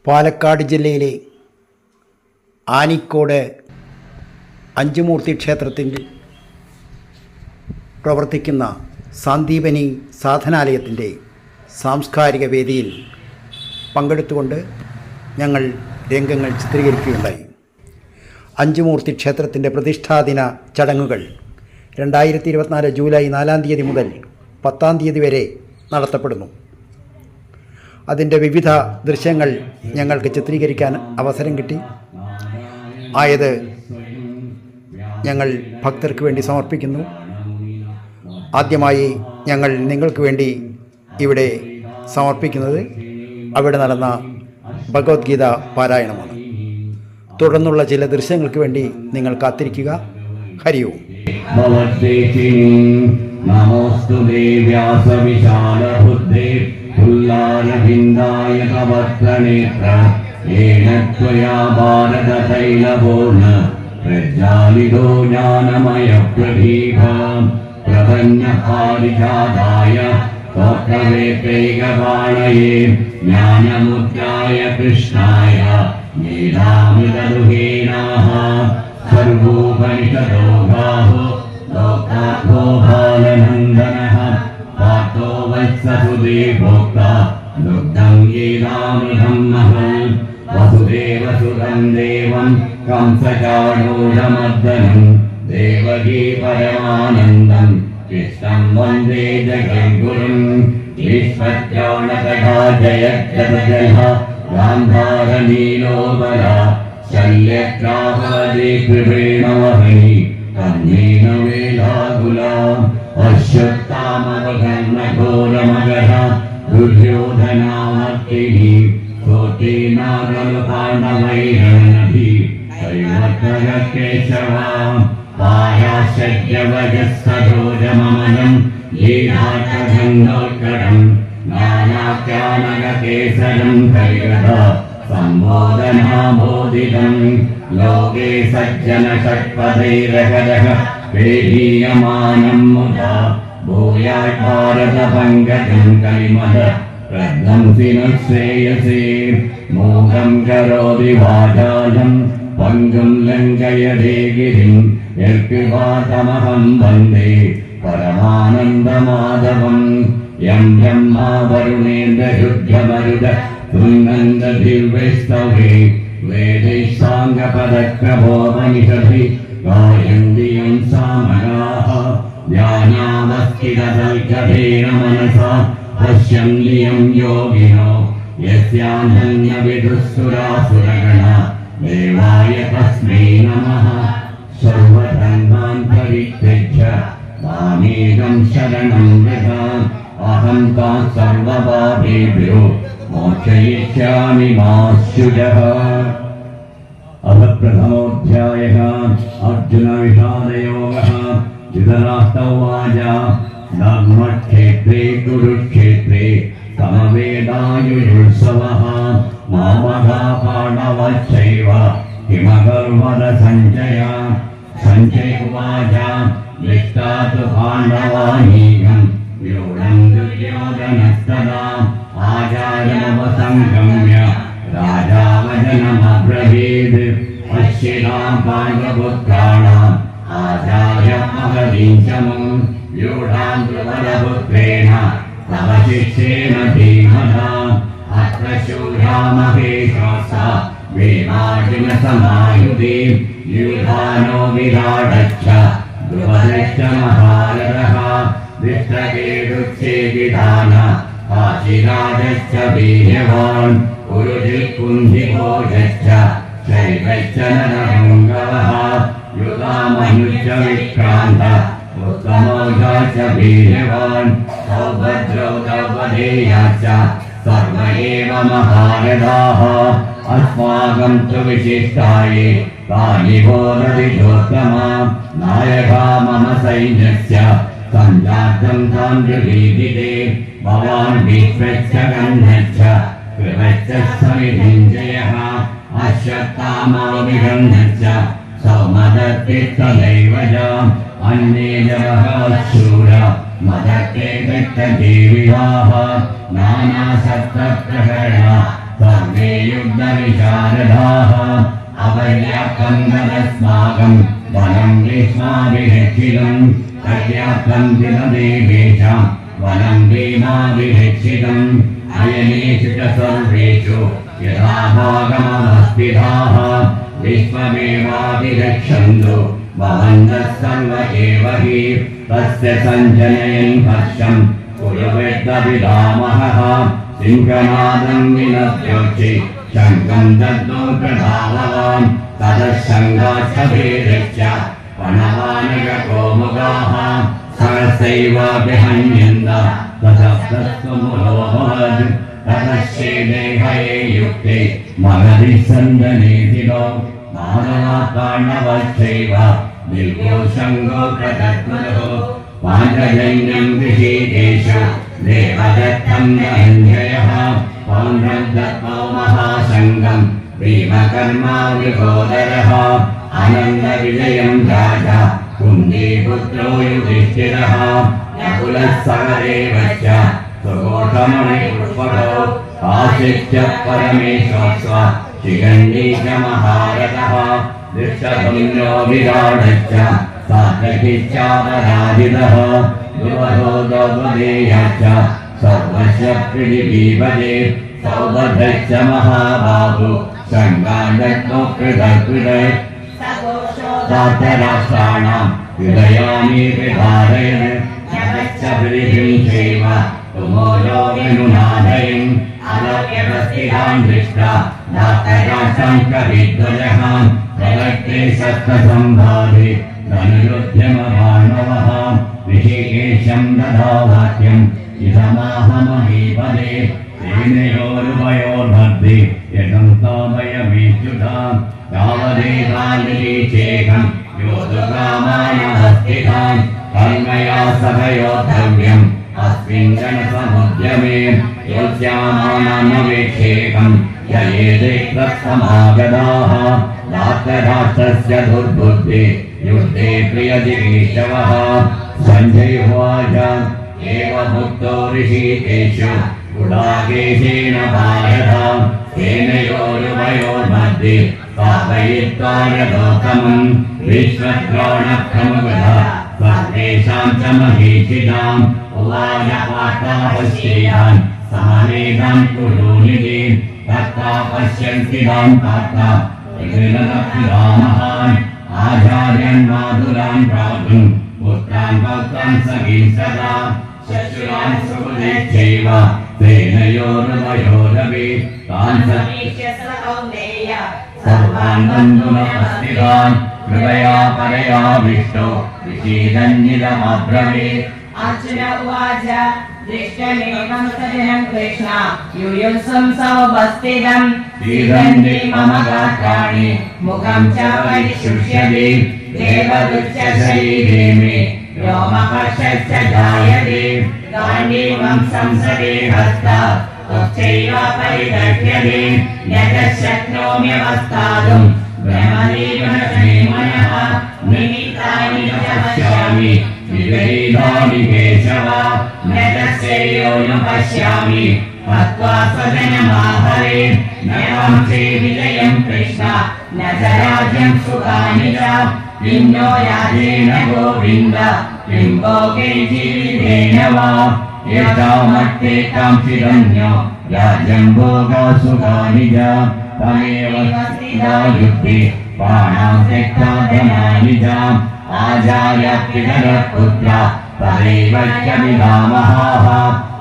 പാലക്കാട് ജില്ലയിലെ ആനിക്കോട് അഞ്ചുമൂർത്തി ക്ഷേത്രത്തിൽ പ്രവർത്തിക്കുന്ന സാന്ദീപനി സാധനാലയത്തിൻ്റെ സാംസ്കാരിക വേദിയിൽ പങ്കെടുത്തുകൊണ്ട് ഞങ്ങൾ രംഗങ്ങൾ ചിത്രീകരിക്കുകയുണ്ടായി. അഞ്ചുമൂർത്തി ക്ഷേത്രത്തിൻ്റെ പ്രതിഷ്ഠാദിന ചടങ്ങുകൾ 2024 ജൂലൈ 4 മുതൽ 10 വരെ നടത്തപ്പെടുന്നു. അതിൻ്റെ വിവിധ ദൃശ്യങ്ങൾ ഞങ്ങൾക്ക് ചിത്രീകരിക്കാൻ അവസരം കിട്ടി. ആയത് ഞങ്ങൾ ഭക്തർക്ക് വേണ്ടി സമർപ്പിക്കുന്നു. ആദ്യമായി ഞങ്ങൾ നിങ്ങൾക്ക് വേണ്ടി ഇവിടെ സമർപ്പിക്കുന്നത് അവിടെ നടന്ന ഭഗവത്ഗീത പാരായണമാണ്. തുടർന്നുള്ള ചില ദൃശ്യങ്ങൾക്ക് വേണ്ടി നിങ്ങൾ കാത്തിരിക്കുക. ഹരി ഓം. നമോസ്തു ദേവ്യാസ വിശാലബുദ്ധേ പുല്ലാരവിന്ദായ കവത്രനേത്ര യേന ത്വയാ ഭാരതതൈലപൂർണ പ്രജ്വാലിതോ ജ്ഞാനമയ പ്രദീപ പ്രപന്നപാരിജാതായ തോത്രവേത്രൈകപാണയേ ജ്ഞാനമുദ്രായ കൃഷ്ണായ ഗീതാമൃതദുഹേ നമഃ. സർവോപനിഷദോ ഗാഹോ ലോകാർഗോ ബാലനന്ദനഃ പാർഥോ വത്സസുദേവോക്ത ദുഗ്ധം ഗീതാമൃതം മഹൽ. വസുദേവസുതം ദേവം കംസചാണൂരമർദ്ദനം ദേവകീ പരമാനന്ദം കൃഷ്ണം വന്ദേ ജഗദ്ഗുരും. ഈശ്വര്യാണതഥാ ജയജലജല ഗാന്ധാരനീലോപര ശല്യഗ്രാഹവതി കൃപേണവഹനി തന്നേന വേലാകുലാം. അശ്വത്ഥാമവകർണഘോരമഗധ ദുര്യോധനാമർത്തിനി ോട്ടീനാഗൽപാണ്ഡവൈരണധി കൈവത്രകേശവാം. പായാശജ്യവജസ്സരോജമമനം ലീലാകഗന്ധോത്കടം നാനാക്യാനകേസരം കൈകഥ സംബോധനാബോധിതം. ലോകേ സജ്ജന ഷട്പദൈരകരഃ പേഹീയമാനം മുദാ ഭൂയാത് ഭാരത പങ്കജം കലിമത പ്രധ്വംസിനഃ ശ്രേയസേ. മൂകം കരോതി വാചാലം പങ്കും ലംഘയതേ ഗിരിം യൽകൃപാതമഹം വന്ദേ പരമാനന്ദമാധവം. യം ബ്രഹ്മാ വരുണേന്ദ്രരുദ്രമരുത തുംഗന്ധദിവ്യസ്തവേ വേദൈഃ സാംഗപദക്രമോപനിഷദി ഗായന്തി യം സാമഗാഃ. ധ്യാനാവസ്ഥിതതൽകഥേന മനസാ പശ്യന്തി യം യോഗിനോ യസ്യാന്ധന്യവിദുഃസുരാസുരഗണാ ദേവായ തസ്മൈ നമഃ. സർവധർമാൻ പരിത്യജ്യ മാമേകം ശരണം വ്രജ അഹം ത്വാ സർവപാപേഭ്യോ മോക്ഷയിഷ്യാമി മാ ശുചഃ. അഥ പ്രഥമോऽധ്യായः അർജുനവിഷാദയോഗः. ധൃതരാഷ്ട്രോ ഉവാച ധർമ്മക്ഷേത്രേ കുരുക്ഷേത്രേ സമവേദായുയുത്സവः മാമകാ പാണ്ഡവശ്ചൈവ കിമകർവത സഞ്ജയ. സഞ്ജയ ഉവാച ദൃഷ്ടാ തു പാണ്ഡവാനീകം വ്യൂഢം ദുര്യോധനस्तदा ആചാരമവസംഗമ്യ രാജാ വചനമബ്രവീത്. പശ്യതാം പാണ്ഡവപുത്രാണാം ആചാര്യമഹദീശമം വ്യൂഢാം ദ്രുപദപുത്രേണ തവ ശിഷ്യേണ ഭീമതാ. അത്ര ശൂരാ മഹേശ്വാസാ ഭീമാർജുനസമായുധി യുധാനോ വിരാടച്ഛ ദ്രുപദശ്ച മഹാരഥഃ. ദൃഷ്ടകേതുച്ഛേദിതാന കാശിരാജശ്ച വീര്യവാൻ ഉരുജിൽ കുന്ധിഭോജശ്ച ശൈവശ്ച നരഭംഗവഃ. യുധാമനുശ്ച വിക്രാന്ത ഉത്തമോഘാശ്ച വീര്യവാൻ സൗഭദ്രോ ദ്രൗപദേയാശ്ച സർവ ഏവ മഹാരഥാഃ. അസ്മാകം തു വിശിഷ്ടായേ താനി ബോധതിജോത്തമാ. നായകാ മമ സൈന്യസ്യ സഞ്ജാതം താൻ പ്രവീദിതേ. ഭവാൻ വിശ്വശ്ച ഗന്ധശ്ച കൃപശ്ച സമിതിഞ്ജയഃ. അശ്വത്ഥാമോ വിഗന്ധശ്ച സൗമദത്തിത്തദൈവജ. അന്യേ ജവഃശൂര മദത്തെ ദത്തജീവിതാഃ. നാനാശസ്ത്രപ്രഹരണ സർവേ യുദ്ധ विशारदाः अपर्याप्तं तदस्माकं वनं ग्रीष्माभिरक्षितं पर्याप्तं दिनदेवेषां वनं भीमाभिरक्षितम् अयनेषु च सर्वेषु यथा भागमवस्थिताः विश्वमेवाभिरक्षन्तु भवन्तः सर्व एव हि तस्य सञ्जनयन् हर्षं कुरुवेद्दभिरामहः सिंहनादं विनद्योक्षि शङ्खं दद्मो प्रधाववान् ततः शङ्खाश्चभेदश्च पणवानककोमुगाः सहसैवाभिहन्यन्त ततस्तमुलोभवद् ततः श्रीदेहये युक्ते महदि सन्दनेतिलो मानवाकाण्डवश्चैव दिल्गो शङ्गो प्रदत्मतो पाञ्चजन्यं ऋषिकेषु देवदत्तं धनञ्जयः पौण्ड्रं दत्तो महासङ्गं भीमकर्मा वृकोदरः आनन्दविजयं राजा कुन्दीपुत्रो युधिष्ठिरः नकुलः सहदेवश्च सुघोषमणिपुष्पकौ आश्रित्य परमेश्वस्व शिखण्डी च महारथः दृष्टधुम्नो विराडश्च सात्यकिश्चापराजितः द्रुपदो द्रौपदेयश्च सर्वस्य पृथिवीपदे सौभद्रश्च महाबाहु शङ्गादत्तो पृथक् सात्यराष्ट्राणां हृदयानि विधारयन् नभश्च पृथिवीं चैव तुमोलो विनुनादयन् आलोक्यवस्थितां दृष्ट्वा दातराष्ट्रं कविध्वजः प्रवर्ते शस्त्रसम्भारे धनुरुद्यममाणवः ऋषिकेशं ददा वाक्यम् इदमाहमहीपदे सेनयोरुभयोर्मध्ये यतं स्थापयमेच्युताम् यावदेवानिरीचेकं योद्धुकामानहस्तिताम् कर्मया सह योद्धव्यम् अस्मिन् जनसमुद्यमे योत्स्यामानमवेक्षेकम् ययेते तत्समागताः दातराष्ट्रस्य दुर्बुद्धि युद्धे प्रियजिगीषवः सञ्जय उवाच एवमुक्तो ऋषिकेषु गुडाकेशेन भारत सेनयोरुभयोर्मध्ये स्थापयित्वा रथोत्तमम् विश्वद्रोणप्रमुखः सर्वेषां च महीषिताम् उवाच पार्थापश्येतान् समवेदान् कुरूनिधि तत्रा पश्यन्तिदान् पार्था रामहान् आचार्यान् माधुरान् प्रातुम् पुत्रान् पौत्रान् सखीन् सदा शशुरान् सुहृदैश्चैव सेनयोरुभयोरपि तान् सर्वान् बन्धुनमस्तितान् कृपया परया विष्णो विषीदन्निदमब्रवीत् अर्जुन उवाच दृष्टमेकं सजनं कृष्ण यूयुत्सं समुपस्थितं सीदन्ति मम गात्राणि मुखं च परिशुष्यति देवदुश्च शरीरे मे रोमहर्षश्च जायते गाण्डीवं संसदे हस्तात् त्वच्चैव परिदह्यते न च शक्नोम्यवस्थातुं ब्रह्मदेवनश्मे मनः निमित्तानि च पश्यामि विपरीतानि केशव न च श्रेयो न पश्यामि हत्वा स्वजनमाहरे न काङ्क्षे विजयं कृष्ण न च राज्यं सुखानि च किं नो याजेन गोविन्द किं भोगे जीवितेन वा यथामर्थे काङ्क्षितन्यो राज्यं भोगसुखानि च तमेव स्थिता युद्धे प्राणां त्यक्त्वा धनानि च आचार्य पितरः पुत्रा तदैव च पितामहाः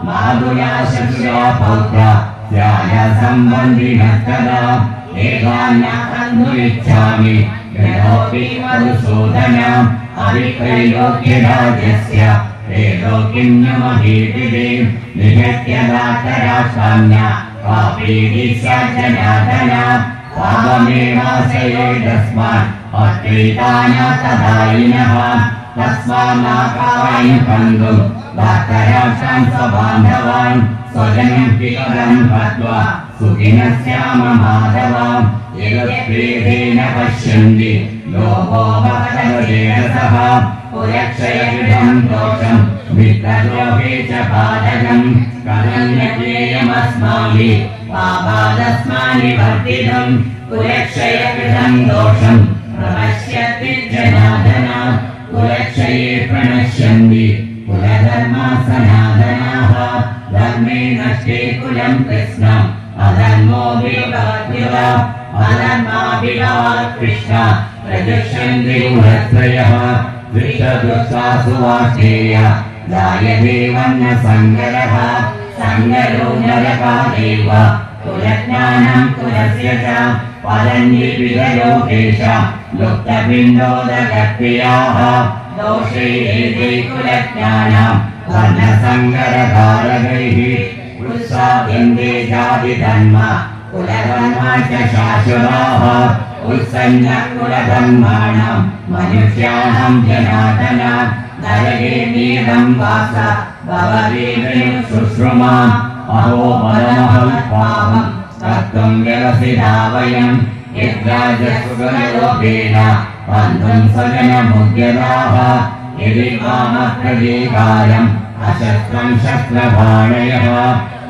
मातुला शशुरा पौत्रा स्याय सम्बन्धिनः कदा एकान्नाहन्तुमिच्छामि यतोऽपि मधुसूदनम् अभित्रैलोक्यराज्यस्य त्रैलोक्यमहीपिते निहत्य दातराष्ट्राण्य कापीति स जनार्दना पापमेवाश्रयेदस्मान् अत्रितानाथदायिनः तस्मान्नाकायं कन्दुं दातराष्ट्रान् स्वबान्धवान् स्वजनं पितरं हत्वा सुखिनः स्याम माधव यदप्रेतेन पश्यन्ति लोभो भक्तवदेरसः पुरक्षयकृतं दोषं मित्रद्रोहे च पादकं कथं न ज्ञेयमस्माभिः पापादस्मानि वर्तितं पुरक्षयकृतं दोषं प्रपश्यति जनार्दन कुलक्षये प्रणश्यन्ति कुलधर्मा सनातनाः धर्मे नष्टे कुलं कृष्णम् अधर्मो विभवत्युत अधर्माभिभवात् कृष्ण प्रदुष्यन्ति गुणत्रयः दृष्टदुःखासु वाष्णेय जायते वर्णसङ्करः सङ्करो नरकादेव कुलज्ञानं कुलस्य च पदन्विविधलोकेश लुप्तपिण्डोदकक्रियाः दोषे एते कुलज्ञानं वर्णसङ्करकारकैः उत्साहन्ते जातिधर्म कुलधर्मा च शाश्वताः उत्सन्नकुलधर्माणां मनुष्याणां जनार्दन नरके नीलं वास भवति शुश्रुमा अहो परमहं तत्त्वं व्यवसिता वयं यद्राजसुगलोकेन बन्धुं स्वजनमुद्यताः यदि कामप्रतीकारम् अशस्त्रं शस्त्रपाणयः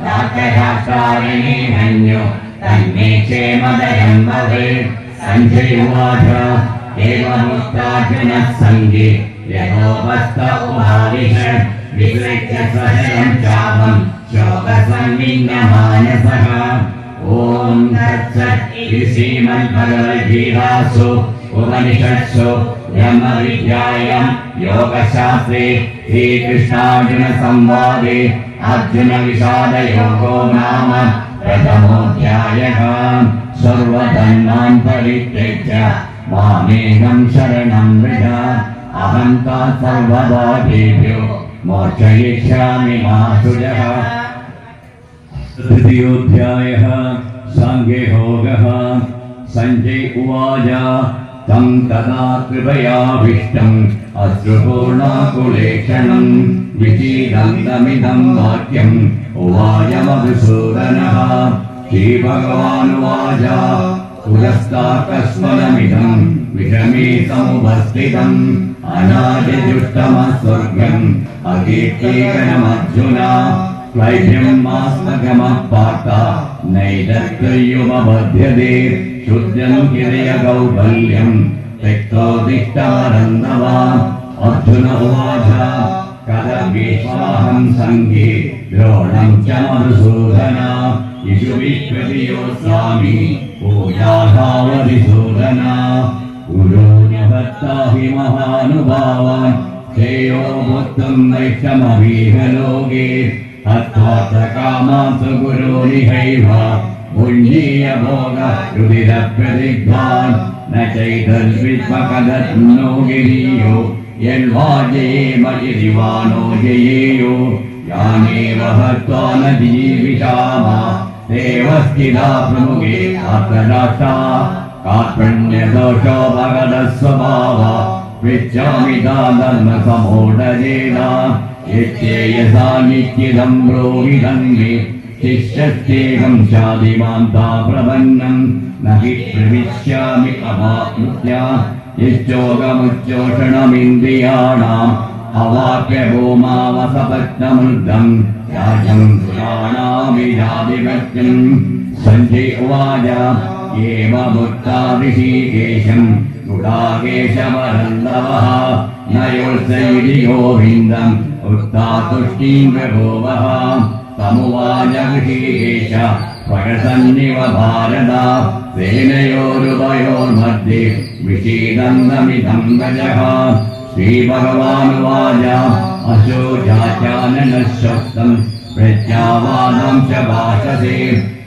राष्ट्रशास्त्रारिणी हन्यो तन्मे क्षेमदयं भवेत् सञ्जय उवाच एवमुक्तार्जुनः सङ्गे यथोपस्थ उभाविशत् विसृज्य स्वशरं चापं शोकसंविन्नमानसः ॐ तत्सत् इति श्रीमद्भगवद्गीतासु उपनिषत्सु ब्रह्मविद्यायां योगशास्त्रे श्रीकृष्णार्जुनसंवादे अर्जुनविषादयोगो नाम प्रथमोऽध्यायः सर्वधर्मान् परित्यज्य मामेकं शरणं व्रज अहं त्वा सर्वपापेभ्यो मोक्षयिष्यामि मा शुचः। तृतीयोऽध्यायः साङ्ख्ययोगः। सञ्जय उवाच तं तदा कृपयाभीष्टम् अश्रुपूर्णाकुलेक्षणम् विषीदन्तमिदं वाक्यम् उवाच मधुसूदनः। श्रीभगवानुवाच पुरस्ताकस्मलमिदं विषमे समुपस्थितम् अनादिदुष्टमस्वर्गम् अकीर्तिकरमर्जुन क्लैब्यमास्मगमः पार्थ नैतत्त्वयुपबध्यते शुद्धं किरयगौबल्यम् त्यक्तोदिष्टमरन्दव। अर्जुन उवाच कथं सङ्गे द्रोणं च मधुसूदन इषु विश्वयोस्वामी पूजाभावरिसूदन गुरोर्भक्ता हि महानुभावान् श्रेयो भोक्तुं नैष्ठमवीह लोके हत्वार्थकामान् सुगुरोरिहैव पुण्येय भोगरुदिरप्रदिग्धान् न चैतद्विद्मकदन्नो गिरीयो यन्वाजयेम यदिवानो जयेयो यानेव हत्वा न जीविषाम देवस्थिता प्रमुखे आर्तराष्ट्रा कार्पण्यदोषो भगदस्वभाव पृच्छामि धर्मसमोढजेन यच्चेयसा निश्चितं ब्रूहिधन्मे शिष्यस्तेकं शादिमान्ता प्रपन्नं न हि प्रविश्यामि अवाप्नुत्या यश्चोगमुच्चोषणमिन्द्रियाणाम् अवाप्य भूमावसपत्नमृद्धं याजं पुराणामिजादिपत्यं। सञ्जय उवाच एवमुक्ता ऋषिकेशं गुडाकेशवरन्दवः न योत्सैति गोविन्दम् उक्ता तुष्टिं प्रभोवः। तमुवाच ऋषिकेश प्रकसन्निव भारत सेनयोरुभयोर्मध्ये विषीदन्तमिदं गजः। श्रीभगवानुवाच अशोचाचाननशक्तं प्रज्ञावानं च भाषसे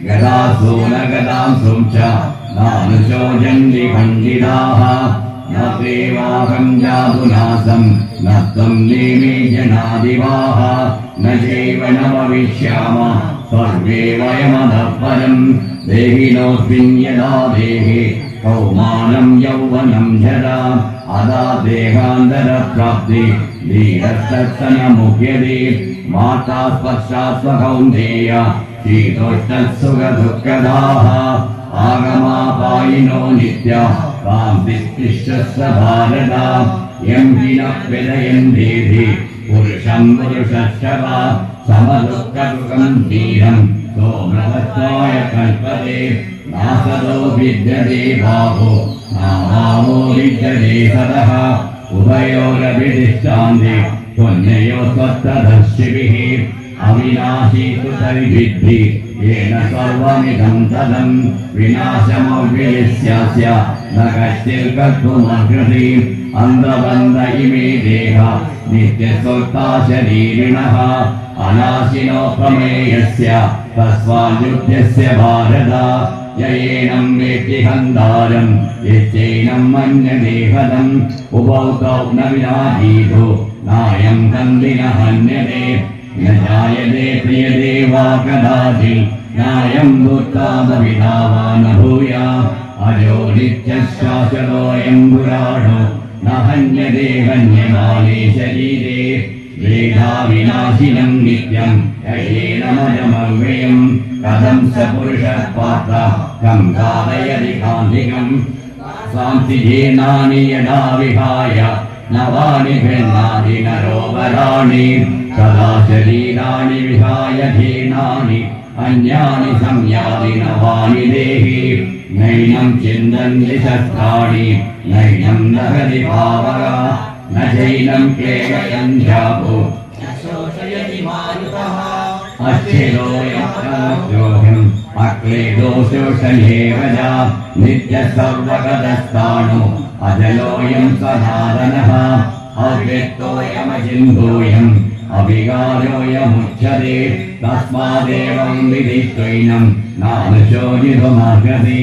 गदासु न गदांसुं च नानुशोचन्ति पण्डिताः न देवाहं जातुनासं न त्वं नेमे जनादिवाः न चैव न भविष्यामः सर्वे वयमतः परं देहिनोऽस्मिन् यदा देहे कौमानं यौवनं जरा अदा देहान्तरप्राप्ति धीरस्तत्सनमुह्यते माता स्पर्शास्वकौन्तेय शीतोष्णसुखदुःखदाः आगमापायिनो नित्या तां तिष्ठस्व भारत യം വിനവ്യതയന്തേധി പുരുഷം പുരുഷശ്ചവ സമദുഃഖദുഃഖം ധീരം സോമൃതത്വായ കൽപ്പതേ നാസദോ വിദ്യതേ ബാഹോ നാമാവോ വിദ്യതേ സദഃ ഉഭയോരഭിതിഷ്ഠാന്തി ത്വന്നയോ സ്വത്തദർശിഭിः അവിനാശീ തു തദ്വിദ്ധി യേന സർവമിദം തദം വിനാശമവ്യയസ്യാസ്യ ന കശ്ചിൽ കർത്തുമർഹതി അന്ധബന്ധ ഇമേ ദേഹ നിത്യസ്വത്താ ശരീരിണഃ അനാശിനോ പ്രമേയസ്യ തസ്മാദ്യുക്തസ്യ ഭാരത യേനം വേത്തി ഹന്താരം യശ്ചൈനം മന്യദേഹദം ഉപൗതൗ ന വിനാദീതോ നായം കന്ദിന ഹന്യതേ ന ജായതേ പ്രിയതേ വാ കദാചിൽ നായം ഭൂത്താദവിധാവാ ന ഭൂയാ അജോ നിത്യശാശ്വതോയം പുരാണോ ന ഹന്യതേ ഹന്യമാനേ ശരീരേ വേദാവിനാശിനം നിത്യം യേനമജമവ്യയം കഥം സ പുരുഷഃ പാർത്ഥ കം ഘാതയതി കാന്തികം സാന്തിജേനാനി യഥാ വിഹായ നവാനി ഭിന്നാനി നരോപരാണി തഥാ ശരീരാണി വിഹായ ധീനാനി അന്യാനി സംയാതി നവാനി ദേഹി നൈനം ചിന്തന്തി ശസ്ത്രാണി നൈനം ദഹതി ഭാവക ന ചൈനം ക്ലേശയന്ത്യാപോ അച്ഛിലോയം അക്ലേദോഷോഷയേവ നിത്യസർവഗതസ്ഥാണു അജലോയം സനാതനഃ അവ്യക്തോയമചിന്തോയം അവികാരോയമുച്യതേ തസ്മാദേവം വിദിത്വൈനം നാനുശോചിതുമർഹതി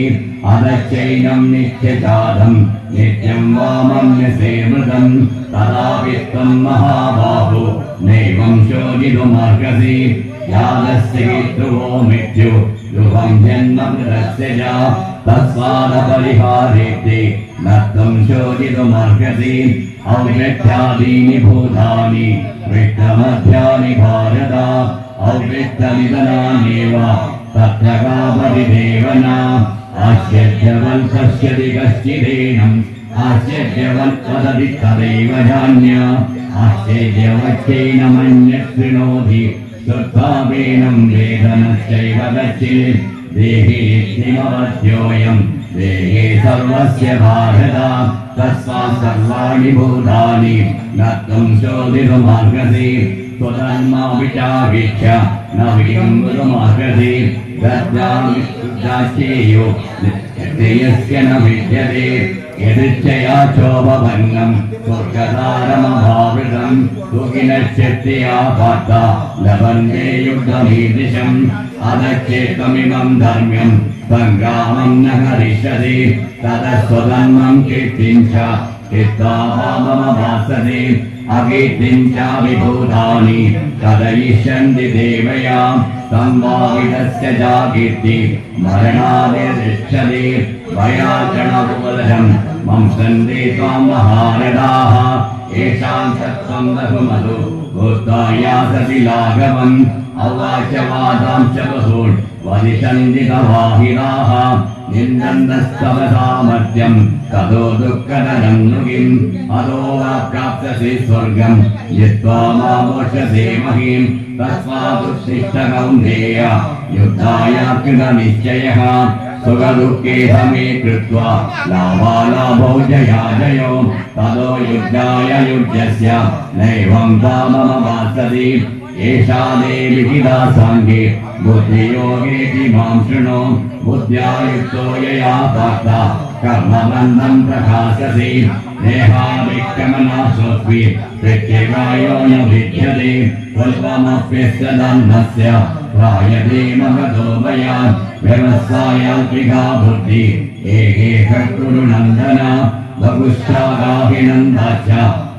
അദച്ചൈനം നിത്യജാതം നിത്യം വാമന്യസേമൃതം തഥാപി ത്വം മഹാബാഹോ നൈവം ശോചിതുമർഹസി യാദസ്യ ധ്രുവോ മൃത്യു ധ്രുവം ജന്മ മൃതസ്യ ച തസ്മാദപരിഹാരേതി ന ത്വം ശോചിതുമർഹസി അവ്യക്താദീനി ഭൂതാനി വൃത്തമധ്യാനി ഭാരത അവ്യക്തനിധനാന്യേവ തത്ര കാ പരിദേവന ആശ്ചര്യവൻ പശ്യതി കശ്ചിദേനം ആശ്ചര്യവൻ വദതി തദൈവ ജാന്യ ആശ്ചര്യവച്ചൈനമന്യത് ശൃണോതി ശ്രുത്വാപേനം വേദനശ്ചൈവ ഗച്ഛിത് ദേഹി നിത്യമവദ്യോയം ദേഹേ സർവസ്യ ഭാരത തസ്മാत् സർവാണി ഭൂതാനി ന ത്വം ശോധിതുമർഹസി സ്വധർമ്മാ വിചാരീക്ഷ്യ ന വികമ്പുതുമർഹസി ഗത്വാശ്ചേയോ നിത്യസ്യ ന വിദ്യതേ യദിച്ഛയാ ചോപഭംഗം സ്വർഗതാരമഭാവൃതം സുഖിനശ്ചിത്യാ പാർത്ഥ ലഭന്തേ യുദ്ധമീദൃശം അദച്ഛേത്വമിമം ധർമ്മ്യം സംഗ്രാമം ന ഹരിഷ്യതി തതസ്വധർമ്മം കീർത്തിം ച ചിത്വാ മാമവാസതി അകീർത്തിം ച വിഭൂതാനി തദയിഷ്യന്തി ദേവയാം സംഭാവിതസ്യ ജാകീർത്തി മരണാദിർക്ഷതി ഭയാചരണോപലഹം വംസന്തി ത്വാം മഹാരഥാഃ യേഷാം സത്വം ബഹുമതു ഭൂത്തായാസതി ലാഘവം അവാച്യവാദാം ച ബഹൂൻ വദിഷന്തി തവാഹിതാഃ നിന്ദന്തസ്തവ സാമർത്ഥ്യം തതോ ദുഃഖതരം നുകിം അതോ വാ പ്രാപ്സ്യസി സ്വർഗം ജിത്വാ മാമോക്ഷസേ മഹീം തസ്മാദുത്തിഷ്ഠ കൗന്ദേയ യുദ്ധായ കൃതനിശ്ചയഃ സുഖദുഃഖേ സമേ കൃത്വാ ലാഭാലാഭോ ജയാജയോ തതോ യുദ്ധായ യുജ്യസ്യ നൈവം താമമവാസതി ഏഷാ ദേവിഹിതാ സാംഗേ ബുദ്ധിയോഗേതി മാം ശൃണു ബുദ്ധ്യാ യുക്തോ യയാ പാർത്ഥ കർമ്മബന്ധം പ്രകാശസി ദേഹാദിക്രമനാശോസ്മി പ്രത്യഗായോ ന വിദ്യതേ സ്വൽപമപ്യസ്യ ധർമ്മസ്യ പ്രായതേ മഹതോ ഭയാൻ വ്യവസായാത്മികാ ബുദ്ധി ഏകേഹ കുരു നന്ദന ബഹുശ്ചാഗാഹിനന്ദാച്ച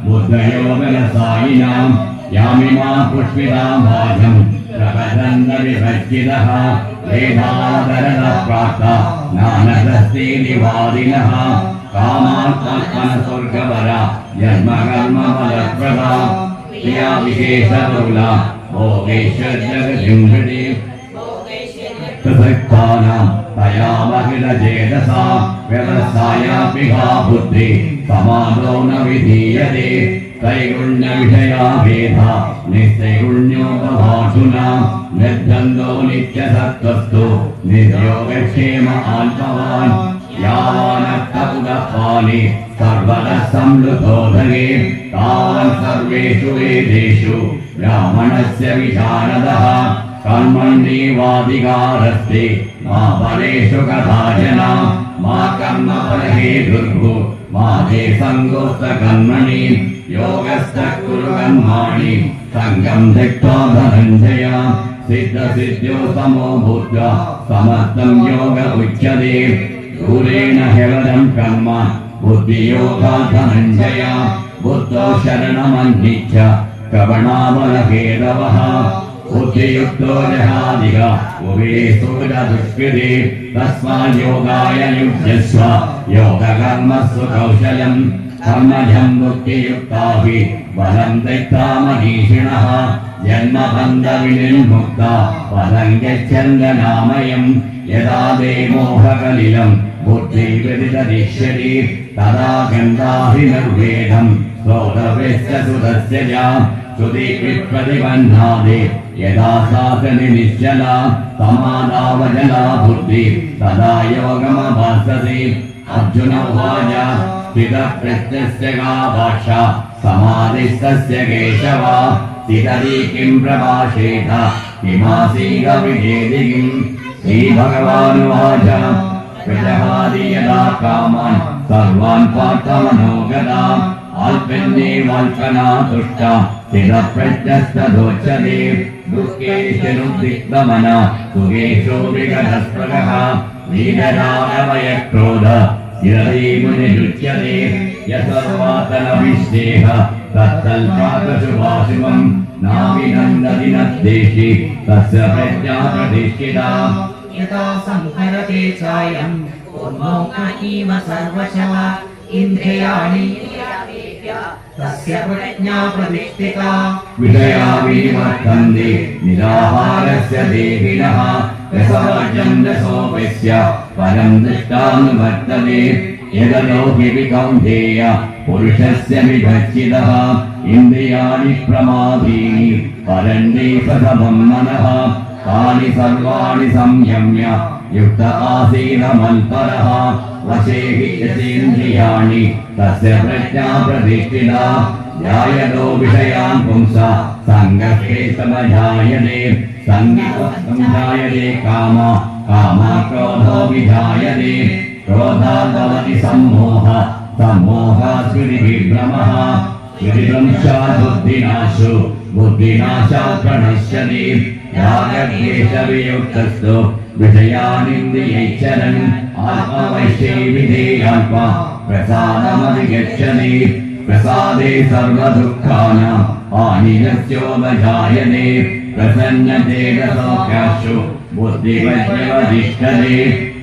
ബുദ്ധയോ വ്യവസായിനാം യാമിമാ പുഷ്പിതാം ഭാജം പ്രപദന്ത വിഭജിതഃ വേദാദരദ പ്രാപ്ത ജ്ഞാനദസ്തേ നിവാദിനഃ കാമാത്മന സ്വർഗവര ജന്മകർമ്മ ഫലപ്രദ പ്രിയാ വിശേഷബഹുല ഭോഗേശ്വര ജഗതിം ഹൃദി പ്രസക്താനാം തയാ चेतसा व्यवसायात्मिका बुद्धि समादो न विधीयते त्रैगुण्यविषया भेदा निस्त्रैगुण्योपभाषुना निर्द्वन्द्वो नित्यसत्त्वस्तु निर्योगक्षेम आत्मवान् यावानक्तपुरपानि सर्वतः संलुतोदगे तावन् सर्वेषु वेदेषु ब्राह्मणस्य विशारदः कर्मण्येवाधिकारस्ते मा फलेषु कदाचन मा कर्मफलहेतुर्भु मा ते सङ्गोऽस्तकर्मणि योगस्थः कुरु कर्माणि सङ्गं त्यक्त्वा धनञ्जय सिद्धसिद्ध्यो समो भूत्वा समर्थं योग उच्यते दूरेण ह्यवरं कर्म बुद्धियोगा धनञ्जय बुद्धौ शरणमन्विच्छ कवणाबलहेतवः बुद्धियुक्तो जहादिग उभे सूरदुष्कृते तस्माद्योगाय युज्यस्व योगकर्मसु कौशलं कर्मजं बुद्धियुक्ता हि बलं त्यक्त्वा मनीषिणः जन्मबन्धविनिर्मुक्ता पदं गच्छन्दनामयम् यदा देमोहकलिलं बुद्धिविदितदिश्यति तदा गन्धाहि निर्वेदं श्रोतव्यस्य सुतस्य च श्रुतिविप्रतिबन्धादे यदा सासनि निश्चला समादावजला बुद्धि तदा योगमभासते अर्जुन उवाच स्थितप्रज्ञस्य का भाषा समाधिस्तस्य केशव स्थितति किं प्रभाषेत किमासीद विजेति किम् श्रीभगवानुवाच प्रजहाति यदा कामान् सर्वान् पार्थमनोगतान् अल्पन्येवाल्पना तुष्टा स्थितप्रज्ञस्तदोच्यते दुःखेषु नुद्विग्नमना सुखेषु विगतस्पृहः वीतरागभयक्रोध स्थिरति मुनिरुच्यते यसर्वातनविश्लेह तत्तल्पाकशुभाशुभम् नाविनन्दति न द्वेषि तस्य प्रज्ञा प्रतिष्ठिता यथा संहरते चायं उन्मोहनीव सर्वशः इन्द्रियाणि तस्य प्रज्ञा प्रतिष्ठिता विषया विवर्तन्ते निराहारस्य देहिनः रसवर्जं रसोपस्य परं दृष्टानुवर्तते यदनो हि विकौन्तेय पुरुषस्य विभज्जितः इन्द्रियाणि प्रमादीनि परन्ति सततं मनः तानि सर्वाणि संयम्य युक्त आसीनमल्परः वशे हि यतीन्द्रियाणि तस्य प्रज्ञा प्रतिष्ठिता ध्यायतो विषयान् पुंसा सङ्गस्ते समजायते सङ्गितं जायते कामा क्रोधो विजायते क्रोधात् भवति सम्मोह सम्मोहात् स्मृतिविभ्रमः स्मृतिभ्रंशात् बुद्धिनाशो बुद्धिनाशात् प्रणश्यति रागद्वेषवियुक्तस्तु विषयानिन्द्रियैश्चरन् आत्मवैश्यैविधेयात्मा प्रसादमधिगच्छति प्रसादे सर्वदुःखानां हानिरस्योपजायते प्रसन्नचेतसोऽख्याशु बुद्धिवज्रवतिष्ठते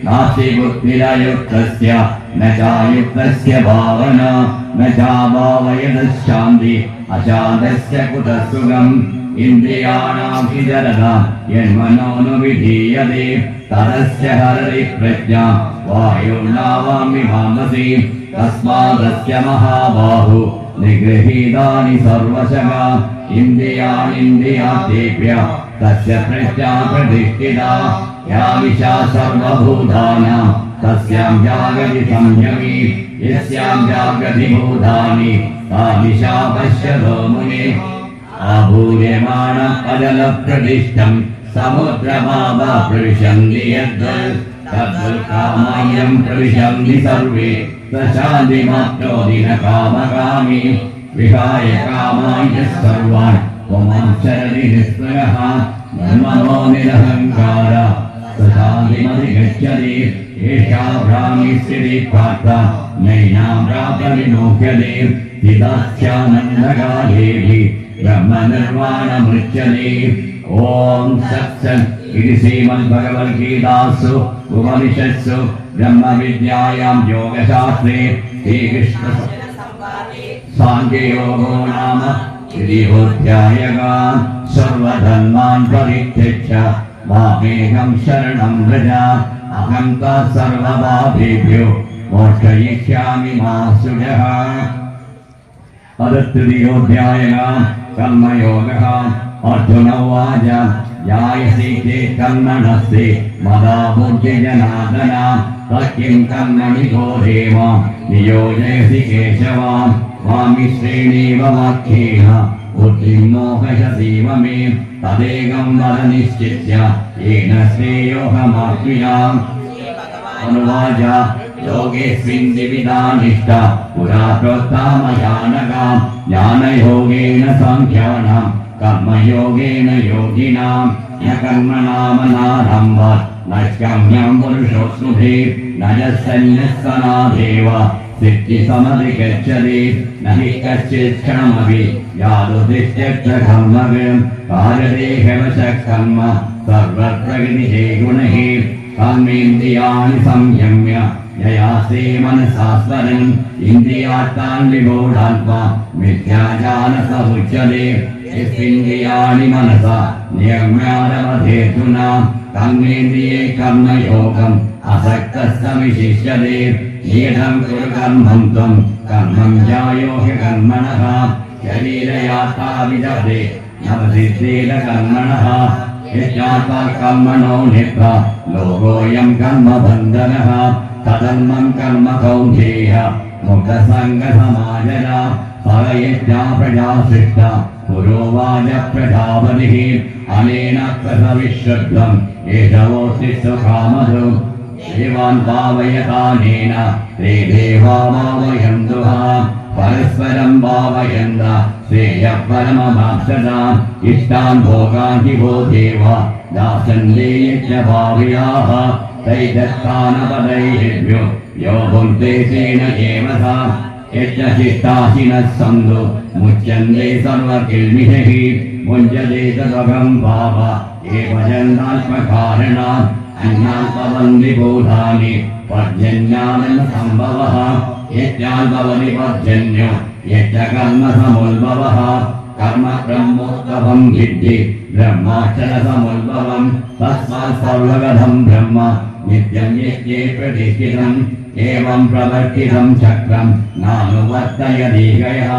नास्ति बुद्धिरयुक्तस्य न चायुक्तस्य भावना न चाभावयतश्शान्ति अशान्तस्य कुतः सुखम् इन्द्रियाणां हि जरता यन्मनोनुविधीयते तदस्य हरति प्रज्ञा वायुर्नावामिमांसि तस्मादस्य महाबाहु निगृहीतानि सर्वशः इन्द्रियाणीन्द्रियार्थेभ्य तस्य प्रज्ञा प्रतिष्ठिता या विशा सर्वभूतानां तस्यां जागति संयमी यस्यां जागति भूतानि सा विशा पश्यतो मुनिः आभूयमाण अजलप्रतिष्ठं समुद्रमावा प्रविशन्ति तद्वल्कामायं प्रविशन्ति सर्वे स शान्तिमाप्नोति न कामकामी विहाय कामाय सर्वान् त्वमां शरति निःस्पृहः धर्मो निरहङ्कार स शान्तिमधिगच्छति एषा भ्रामी स्थितिः पार्थ नैनां प्राप्तविमोक्ष्यते स्थितास्यानन्दकालेऽपि ब्रह्मनिर्वाणमुच्यते ॐ सत्सत् इति श्रीमद्भगवद्गीतासु उपनिषत्सु ब्रह्मविद्यायां योगशास्त्रे श्रीकृष्ण साङ्ख्ययोगो नाम श्रीबोध्यायः सर्वधर्मान् परित्यज्य मामेकं शरणं व्रज अहं तत्सर्वपापेभ्यो मोक्षयिष्यामि मा शुचः। तृतीयोऽध्यायः कर्मयोगः। अर्जुन उवाच जायसि चेत् कर्मणस्ते मदा बुद्धिजनार्दन तत्किं कर्मणि घोरे मां नियोजयसि केशव। स्वामि श्रेणीव वाक्येन बुद्धिं मोहयसीव मे तदेकं वद निश्चित्य येन श्रेयोऽहमाप्नुयाम्। अनुवाच योगेऽस्मिन् द्विविधा निष्ठा पुरा प्रोक्ता मया नघ ज्ञानयोगेन साङ्ख्यानां कर्मयोगेन योगिनां न कर्मणामनारम्भात् नैष्कर्म्यं पुरुषोऽस्नुते न यस्सन्न्यस्तनादेव सिद्धिसमधिगच्छति न हि कश्चित् क्षणमपि यादुतिष्ठ्यत्र कर्मविं कार्यते ह्यवशः कर्म सर्वप्रकृतिः गुणैः कर्मेन्द्रियाणि संयम्य ययासे मनसा स्मरन् इन्द्रियार्थान् विमूढात्मा मिथ्याज्ञानसमुच्यते। यस्मिन्द्रियाणि मनसा नियम्यारभतेऽर्जुन कर्मेन्द्रिये कर्मयोगम् असक्तः स विशिष्यते। नियतं कुरु कर्मं त्वं कर्मं ज्यायो ह्यकर्मणः शरीरयात्रा विजते नवसिद्धेन कर्मणः यज्ञात्वा कर्मणो नित्वा लोकोऽयं कर्मबन्धनः तदन्मं कर्म कौन्तेय मुक्तसङ्गसमाजन फलयज्ञा प्रजा सृष्टा पुरोवाच प्रजापतिः अनेन प्रसविश्रुद्धम् एषवोऽस्ति सुखामधु देवान् भावयतानेन ते देवा भावयन्तु परस्परं भावयन्त श्रेयः परममाप्स्यता इष्टान् भोगान् हि वो देवा दासन्ते यज्ञभावयाः तैदत्तानपदैभ्यो यो भुङ्क्ते तेन एव सा यज्ञशिष्टाशिनः सन्तो मुच्यन्ते सर्वकिल्बिषैः मुञ्जते तदभं भाव ये भजन्तात्मकारिणाम् अन्याल्पवन्ति भूतानि पर्जन्यान्न सम्भवः यज्ञाल्पवति पर्जन्यो यज्ञकर्मसमुद्भवः कर्म ब्रह्मोद्भवं विद्धि ब्रह्माक्षरसमुद्भवं तस्मात् सर्वगतं ब्रह्म नित्यं यज्ञे प्रतिष्ठितम् एवं प्रवर्तितं चक्रं नानुवर्तयदीगयः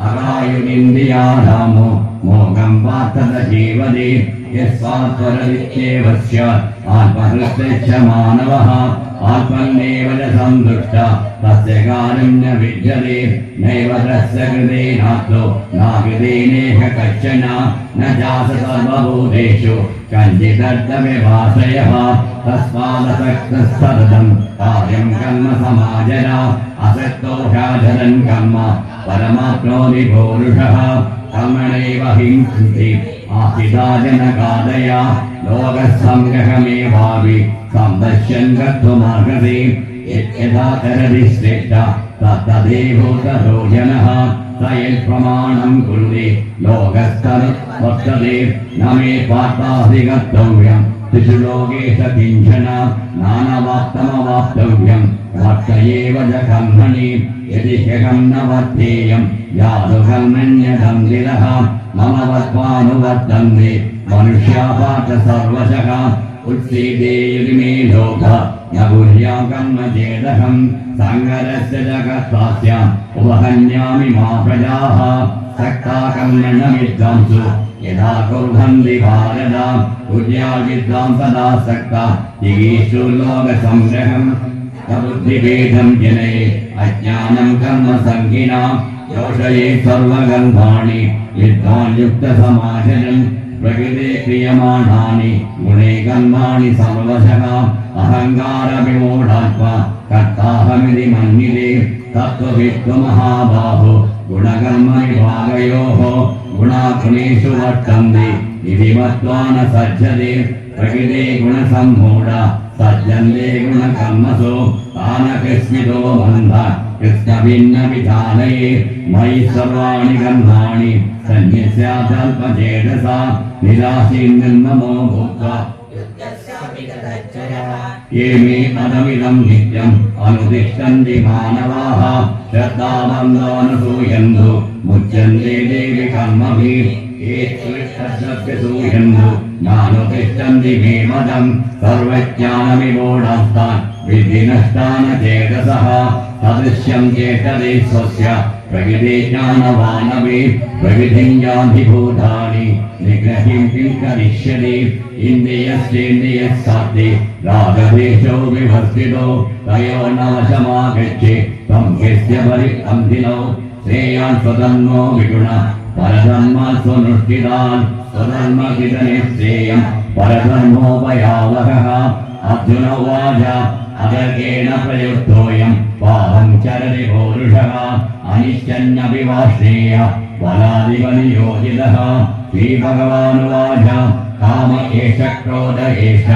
अगायुरिन्द्रियारामो मोघं वार्तत जीवति यस्वात्परदित्येव स्यात् आत्महृत्यश्च मानवः आत्मन्नेव च सन्तुष्टः तस्य कार्यं न विद्यते नैव तस्य कृतेनात्तो नाकृतेनेह कश्चन न जात सर्वभूतेषु कञ्चिदर्थव्यभाषयः तस्मादसक्तः सततं कार्यं कर्म समाचर असक्तो ह्याचरन् कर्म परमाप्नोति पौरुषः कर्मणैव हिंसति आस्थिता जनकादया लोकसङ्ग्रहमेवापि सम्पश्यन् कर्तुमर्हति यद्यथा तरति श्रेष्ठः तत्तदेवोतरो जनः स यत्प्रमाणं कुरुते लोकस्तनुवर्तते न मे पार्थासि कर्तव्यं त्रिषु लोकेषु किञ्चन नानवाप्तमवाप्तव्यं वर्त एव च कर्मणि यदि ह्यहं न वर्तेयं यादु कर्मण्यदन्तिरः मम वत्वानुवर्तन्ते मनुष्या पार्थ सर्वशः उत्सीदेयुरिमे लोका न कुर्यां कर्म चेदहं सङ्गरस्य जगत्स्याम् उपहन्यामि मा प्रजाः सक्ता कर्मण विद्वांसु यदा कुर्वन्ति भारत कुर्या विद्वांसदा सक्ता जिगीषु लोकसंग्रहम् बुद्धिभेदं जने अज्ञानं कर्म संहिना दोषये सर्वगन्धानि विद्वान् युक्तसमाचरन् प्रकृते क्रियमाणानि गुणे कर्माणि सर्वशः अहङ्कारविमूढात्मा कर्ताहमिति मन्यते तत्त्ववित्तु महाबाहो गुणकर्मविभागयोः गुणागुणेषु वर्तन्ते इति मत्वा न सज्जते प्रकृते गुणसम्मूढा सज्जन्ते गुणकर्मसु तानकृस्मितो बन्धः कृष्णभिन्नविधानये मयि सर्वाणि कर्माणि सन्न्यस्यादल्पचेतसा निराशीर्निर्ममो भूत्वा ये मे पदमिदं नित्यम् अनुतिष्ठन्ति मानवाः श्रद्धावन्तोऽनुसूयन्तु मुच्यन्ते देवि कर्मभिः ये श्रद्धसूयन्तु ज्ञानुतिष्ठन्ति मे मदं सर्वज्ञानविमूढस्तान् विधिनष्टान् चेतसः सदृश्यं चेतते स्वस्य प्रकृते ज्ञानवानपि प्रकृतिं यान्ति भूतानि निग्रहिं किं करिष्यति इन्द्रियस्येन्द्रियस्सात्ति रागदेशो विभर्तितो तयो नाशमागच्छे तं यस्य परिपन्थिनो श्रेयान् स्वधर्मो विगुण परधर्मान् स्वनुष्ठितान् स्वधर्मविदने श्रेयं परधर्मोपयावहः अर्जुन उवाच अदर्गेण प्रयुक्तोऽयं पापं चरति पौरुषः अनिश्चन्नपि वा श्रेय बलादिबलियोजितः श्रीभगवानुवाच काम एष क्रोध एष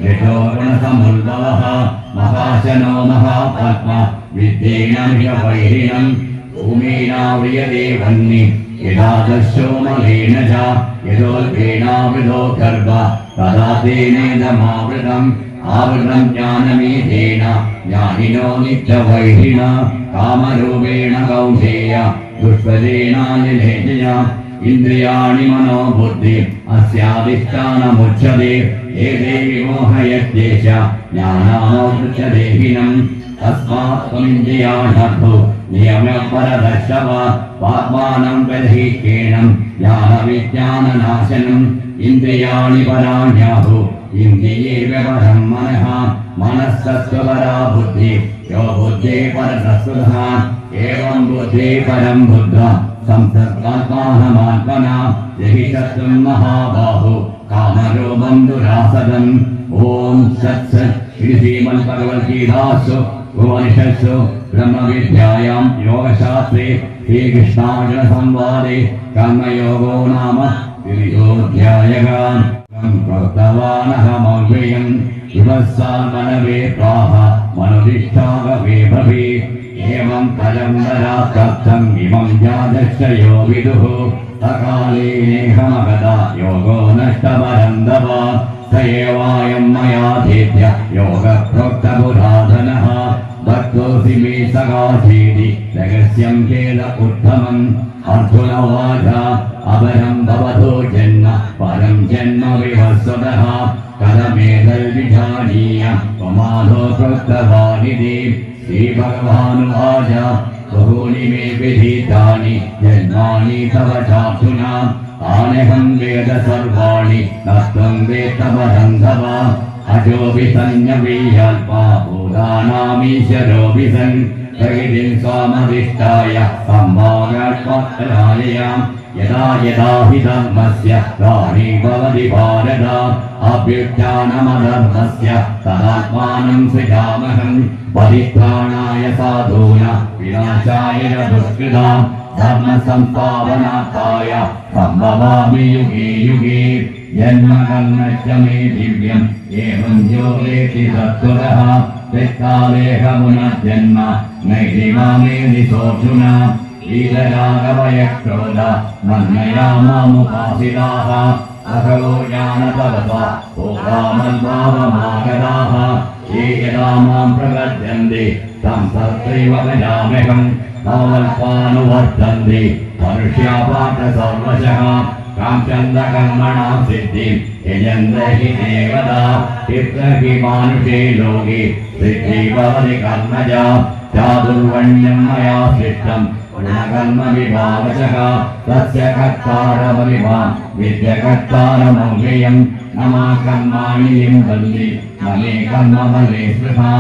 यशो गुणसमुद्भवः महाशनो महापात्मा विद्येन भूमीनाव्रियते वह्नि यदा दस्यो मलेन च यदोल्पेनावृतो गर्भ तदा तेनेदमावृतम् आवृतं ज्ञानमेतेन ज्ञानिनो नित्यवैरिणा कामरूपेण कौन्तेय दुष्पदेनानिलेजया इन्द्रियाणि मनो बुद्धि अस्याधिष्ठानमुच्यते एते विमोहयत्येष ज्ञानामोच्यदेहिनम् तस्मात् त्वमिन्द्रियाणर्धो नियमपरदर्शव पाप्मानं प्रधीकेनं ज्ञानविज्ञाननाशनम् इन्द्रियाणि पराण्याहु इन्द्रियेव परं मनः मनस्तत्त्वपरा बुद्धि यो बुद्धे परतस्तुतः एवं बुद्धे परं बुद्ध्वा संसर्गात्मानमात्मना यहि तत्त्वं महाबाहो कामरूपं दुरासदम् ॐ सत्सत् श्रीमद्भगवद्गीतासु उपनिषत्सु ब्रह्मविद्यायां योगशास्त्रे श्रीकृष्णार्जुनसंवादे कर्मयोगो नाम द्वितीयोऽध्यायः प्रोक्तवानहमव्ययम् विवत्सान्मनवे प्राह मनुतिष्ठागवे भवे एवं परम्पराकर्तम् इमं जातश्चयो विदुः सकाले नेहमगदा योगो नष्टपरन्दव स एवायं मयाधीत्य योगप्रोक्तपुराधनः भक्तोऽसि मे सकाशीति रहस्यं चेद उत्तमम् अर्जुन उवाच अपरं भवतो जन्म परं जन्म विवस्वतः कथमेतद्विजानीय त्वमादौ प्रोक्तवानिति श्रीभगवानुवाच बहूनि मे विहितानि जन्मानि तव चार्जुन तान्यहं वेद सर्वाणि न त्वं वेत्त परं तव अजोऽपि सन्न्यवीयल्पा भूतानामीश्वरोऽपि सन् प्रकृतिं स्वामधिष्ठाय सम्भाव्यात्मराययाम् यदा यदा हि धर्मस्य ग्लानिर्भवति भारत अभ्युत्थानमधर्मस्य तदात्मानं सृजाम्यहम् परित्राणाय साधूनां विनाशाय च दुष्कृतां धर्मसंस्थापनार्थाय सम्भवामि युगे युगे जन्म कर्म च मे दिव्यम् एवं यो वेत्ति तत्त्वतः तत्कालेह पुनर्जन्म नैति मामेति सोऽर्जुन वीतरागभयक्रोध मन्मया मामुपासिताः अहरो ज्ञानतपसा भोगामन्भावमागताः ये यदा मां प्रपद्यन्ते तं तत्रैव भजाम्यहम् तमवल्पानुवर्तन्ते मनुष्यापात्र सर्वशः काञ्चन्दकर्मणां सिद्धिं यजन्त हि देवता चित्र हि मानुषे लोके सिद्धि भवति कर्मजा चातुर्वर्ण्यं मया सृष्टम् गुणकर्म विभागशः तस्य कर्तारमविभां विद्यकर्तारमव्ययम् न मा कर्माणि लिम्बन्ति न मे कर्मफले स्पृहा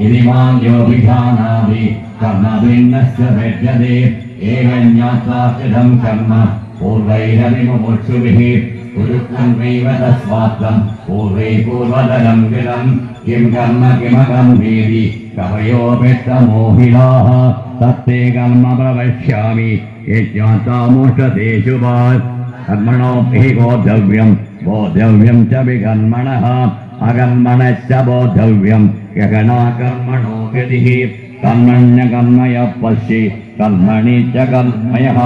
इति मां यो विजानाति कर्मभिन्नस्य विद्यते एवं ज्ञात्वा कृतं कर्म पूर्वैरपि मुमुक्षुभिः कुरुक्वन्वैव तस्मात्तं पूर्वै पूर्वतरं कृतं किं कर्म किमकं वेदि कवयोऽपित्तमोहिलाः तत्ते कर्म प्रवक्ष्यामि यज्ञात्वा मोक्षते शुभात् कर्मणोऽपि बोद्धव्यं च विकर्मणः अकर्मणश्च बोद्धव्यं यगना कर्मणो गतिः कर्मण्यकर्मयः पश्ये कर्मणि च कर्मयः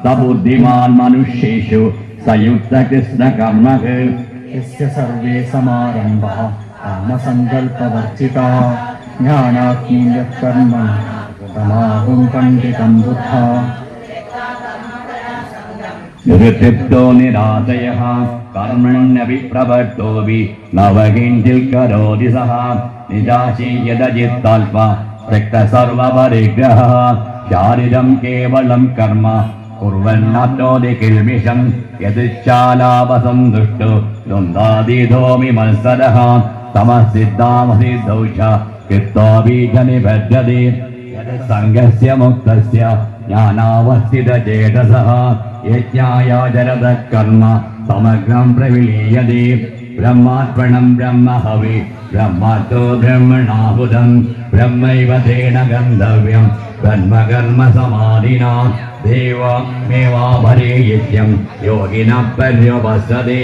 स बुद्धिमान् मनुष्येषु स युक्तकृष्णकर्मः यस्य सर्वे समारम्भाः कामसङ्कल्पवर्जिताः ज्ञानाग्नियः कर्मणः तमाहुं पण्डितं बुद्धा निरुद्धो निराशयः कर्मण्यपि प्रवर्तोऽपि नवकिञ्चित् करोति सः निराशीयदजित्तल्प त्यक्तसर्वपरिग्रहः शारीरं केवलं कर्म कुर्वन्नाप्नोति किल्बिषं यदिच्छालापसन्तुष्टो द्वन्द्वातीतोऽपि मत्सरः तमसिद्धामसिद्धौ च कृत्वापि च निबध्यते सङ्गस्य मुक्तस्य ज्ञानावस्थितचेतसः यज्ञायाचरतः कर्म समग्रं प्रविलीयते ब्रह्मार्पणं ब्रह्म हवि ब्रह्मतो ब्रह्मणाहुतं ब्रह्मैव तेन गन्तव्यं ब्रह्मकर्म समाधिना देवमेवापरे यज्ञं योगिनः पर्युपස්සते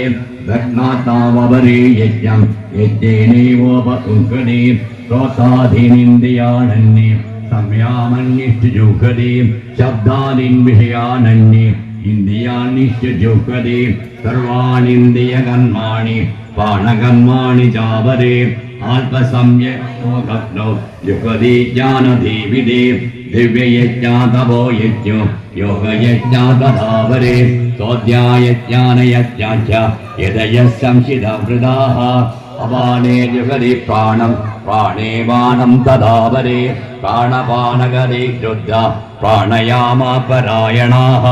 ब्रह्मात्मावपरे यज्ञं यज्ञेनैवोपसुङ्कते श्रोतादीनिन्द्रियाणन्ये संयामन्निष्ठजुह्वति शब्दादीन् विषयानन्ये इन्द्रियान्निष्ठजुह्वति सर्वाणीन्द्रियकर्माणि प्राणकर्माणि चापरे अल्पसंयमो जुह्वति ज्ञानदीपिते दिव्ययज्ञा तपो यज्ञो योगयज्ञा तथापरे स्वाध्यायज्ञानयज्ञा च यदयः संशितवृताः अपाने जुहति प्राणं प्राणे पानं तदापरे प्राणपानगति शुद्धा प्राणायामपरायणाः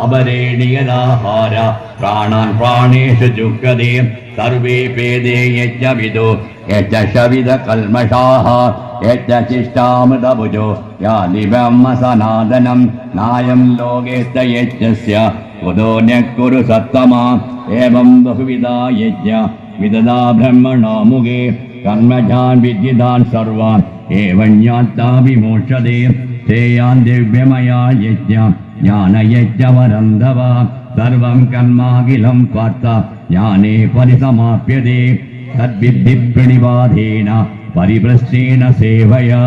अपरे नियताहार प्राणान् प्राणेषु जुह्वति सर्वे पेदे यज्ञविदो यज्ञशविदकल्मषाः यज्ञशिष्टामृतभुजो यानि ब्रह्म सनातनं नायं लोकेऽस्य यज्ञस्य कुतोऽन्यः कुरु सत्तमा एवं बहुविधा यज्ञ विददा ब्रह्मणो मुखे कर्मजान् विद्यितान् सर्वान् एवं ज्ञात्वा विमोक्षते श्रेयान् दिव्यमया यज्ञ ज्ञानयज्ञवरन्धव सर्वं कर्माखिलं पार्थ ज्ञाने परिसमाप्यते तद्विद्धि प्रणिपातेन परिभ्रष्टेन सेवया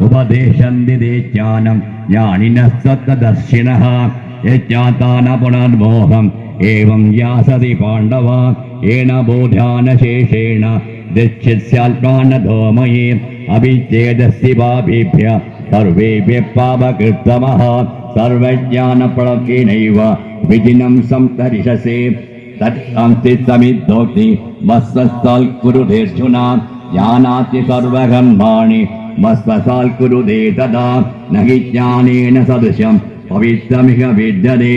उपदेशन्ति ते ज्ञानं ज्ञानिनः सत्तदर्शिनः यज्ञाता न पुनर्मोहम् एवं यासति पाण्डव येन बोधानशेषेण दीक्षित्स्याल्पान्नधोमये अभिच्छेदस्ति पापेभ्य सर्वेभ्यः पापकृत्तमः सर्वज्ञानप्रणकेनैव विधिनं संतरिषसे तत्संस्ति समिद्धोक्ति मत्स्वसाल् कुरुतेऽर्जुना ज्ञानाति सर्वकर्माणि मत्स्वसाल् कुरुते तदा न हि ज्ञानेन सदृशं पवित्रमिह विद्यते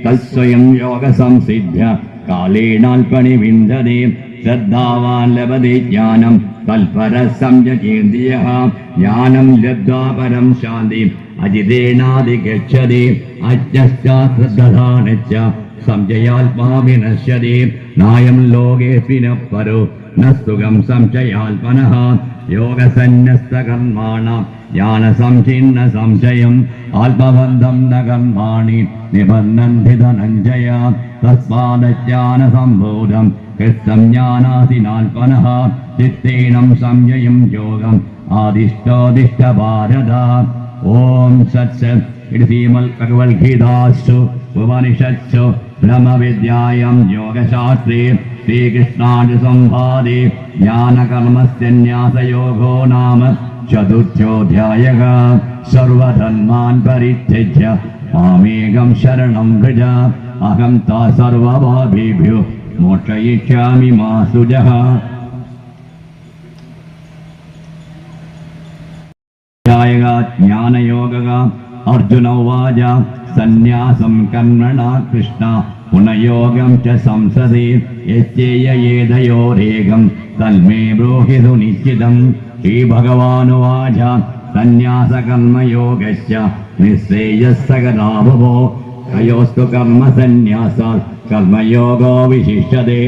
तत्स्वयं योगसंसिद्ध्य कालेनाल्पनिविन्दते श्रद्धावान् लभते ज्ञानं तत्परः संयजीन्द्रियः ज्ञानं लब्ध्वा परं शान्तिम् अजितेनाधिगच्छति अज्ञश्चाश्रद्धानश्च संशयाल्पा विनश्यति नायं लोकेऽस्मिन् परो न सुखं संशयाल्पनः योगसन्न्यस्तकर्माणां ज्ञानसंच्छिन्न संशयम् अल्पबन्धं न कर्माणि निबध्नन्ति धनञ्जय तस्मादज्ञानसम्बोधं कृत्स्नं ज्ञानासि नाल्पनः चित्तेनं संययं योगम् आदिष्टोदिष्ट भारत ओम सत्सत् इति श्रीमद्भगवद्गीतासु उपनिषत्सु ब्रह्मविद्यायां योगशास्त्रे श्रीकृष्णार्जुनसंवादे ज्ञानकर्मसन्न्यासयोगो नाम चतुर्थोऽध्यायः सर्वधर्मान् परित्यज्य मामेकं शरणं व्रज अहं ता सर्वपापेभ्यो मोक्षयिष्यामि मा शुचः ज्ञानयोगः अर्जुन उवाच सन्न्यासं कर्मणा कृष्ण पुनयोगं च संसदे यच्चेयेदयोरेकं तन्मे ब्रूहि सुनिश्चितं श्रीभगवानुवाच सन्न्यासकर्मयोगस्य निःश्रेयः सकला भुवो तयोस्तु कर्मसन्न्यासात् कर्मयोगो विशिष्यते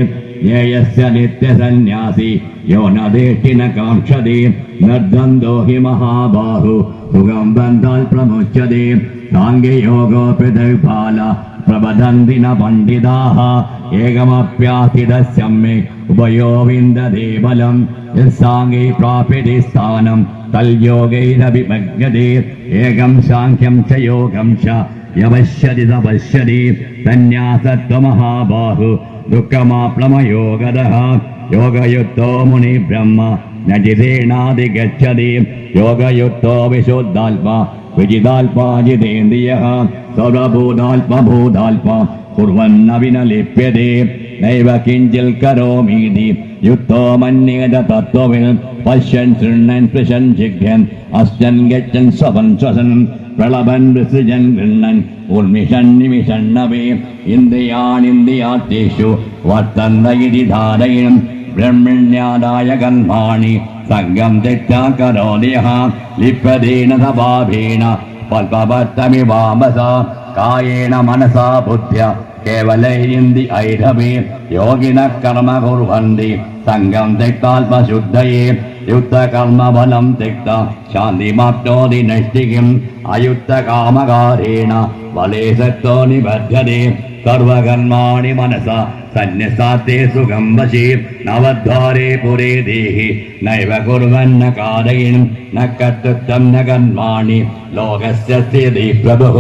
ज्ञेयस्य नित्यसन्न्यासी यो न देष्टि न काङ्क्षते निर्द्वन्द्वो हि महाबाहु सुखं बन्धात् प्रमुच्यते साङ्ख्ययोगो पृथग्फल प्रबदन्ति न पण्डिताः एकमप्यास्थितः सम्यक् उभयो विन्दते बलं यस्साङ्गे प्राप्यते स्थानं तल्योगैरपि भग्यते एकं साङ्ख्यं च योगं च यपश्यति तपश्यति सन्न्यासत्वमहाबाहु दुःखमाप्लमयोगदः योगयुक्तो मुनिब्रह्म न जितेनाधिगच्छति योगयुक्तो विशुद्धाल्पा विजिताल्पा जितेन्द्रियः सर्वभूताल्पभूताल्पा कुर्वन्न विनलिप्यते നൈവ കിഞ്ചിൽ കരോമീതി യുക്തോ മന്യേത തത്വവിൽ പശ്യൻ ശൃണ്ണൻ സ്പൃശൻ ജിഘ്യൻ അശ്ചൻ ഗച്ഛൻ സ്വപൻ ശ്വസൻ പ്രളഭൻ വിസൃജൻ ഗൃണ്ണൻ ഉന്മിഷൻ നിമിഷണ്ണവേ ഇന്ദ്രിയാണിന്ദ്രിയാർത്ഥേഷു വർത്തന്ത ഇതി ധാരയൻ ബ്രഹ്മണ്യാദായ കർമാണി സംഗം തെറ്റാ കരോദിയഃ ലിപ്യതേന സഭാഭേന പൽപവത്തമിവാമസ കായേന മനസാ ബുദ്ധ്യ കേവലൈരിന്ദി ഐരവേ യോഗിന കർമ്മ കുർവന്തി സംഗം തെക്താത്മശുദ്ധയേ യുക്തകർമ്മഫലം തെക്ത ശാന്തിമാപ്നോതി നൈഷ്ഠികം അയുക്തകാമകാരേണ ബലേ സത്തോ നിബധ്യതേ സർവകർമാണി മനസ സന്യസാത്തേ സുഖം വശേ നവദ്വാരേ പുരേ ദേഹി നൈവ കുർവന്ന കാരയിൻ ന കർത്തൃത്വം ന കർമാണി ലോകസ്യ സ്ഥിതി പ്രഭുഃ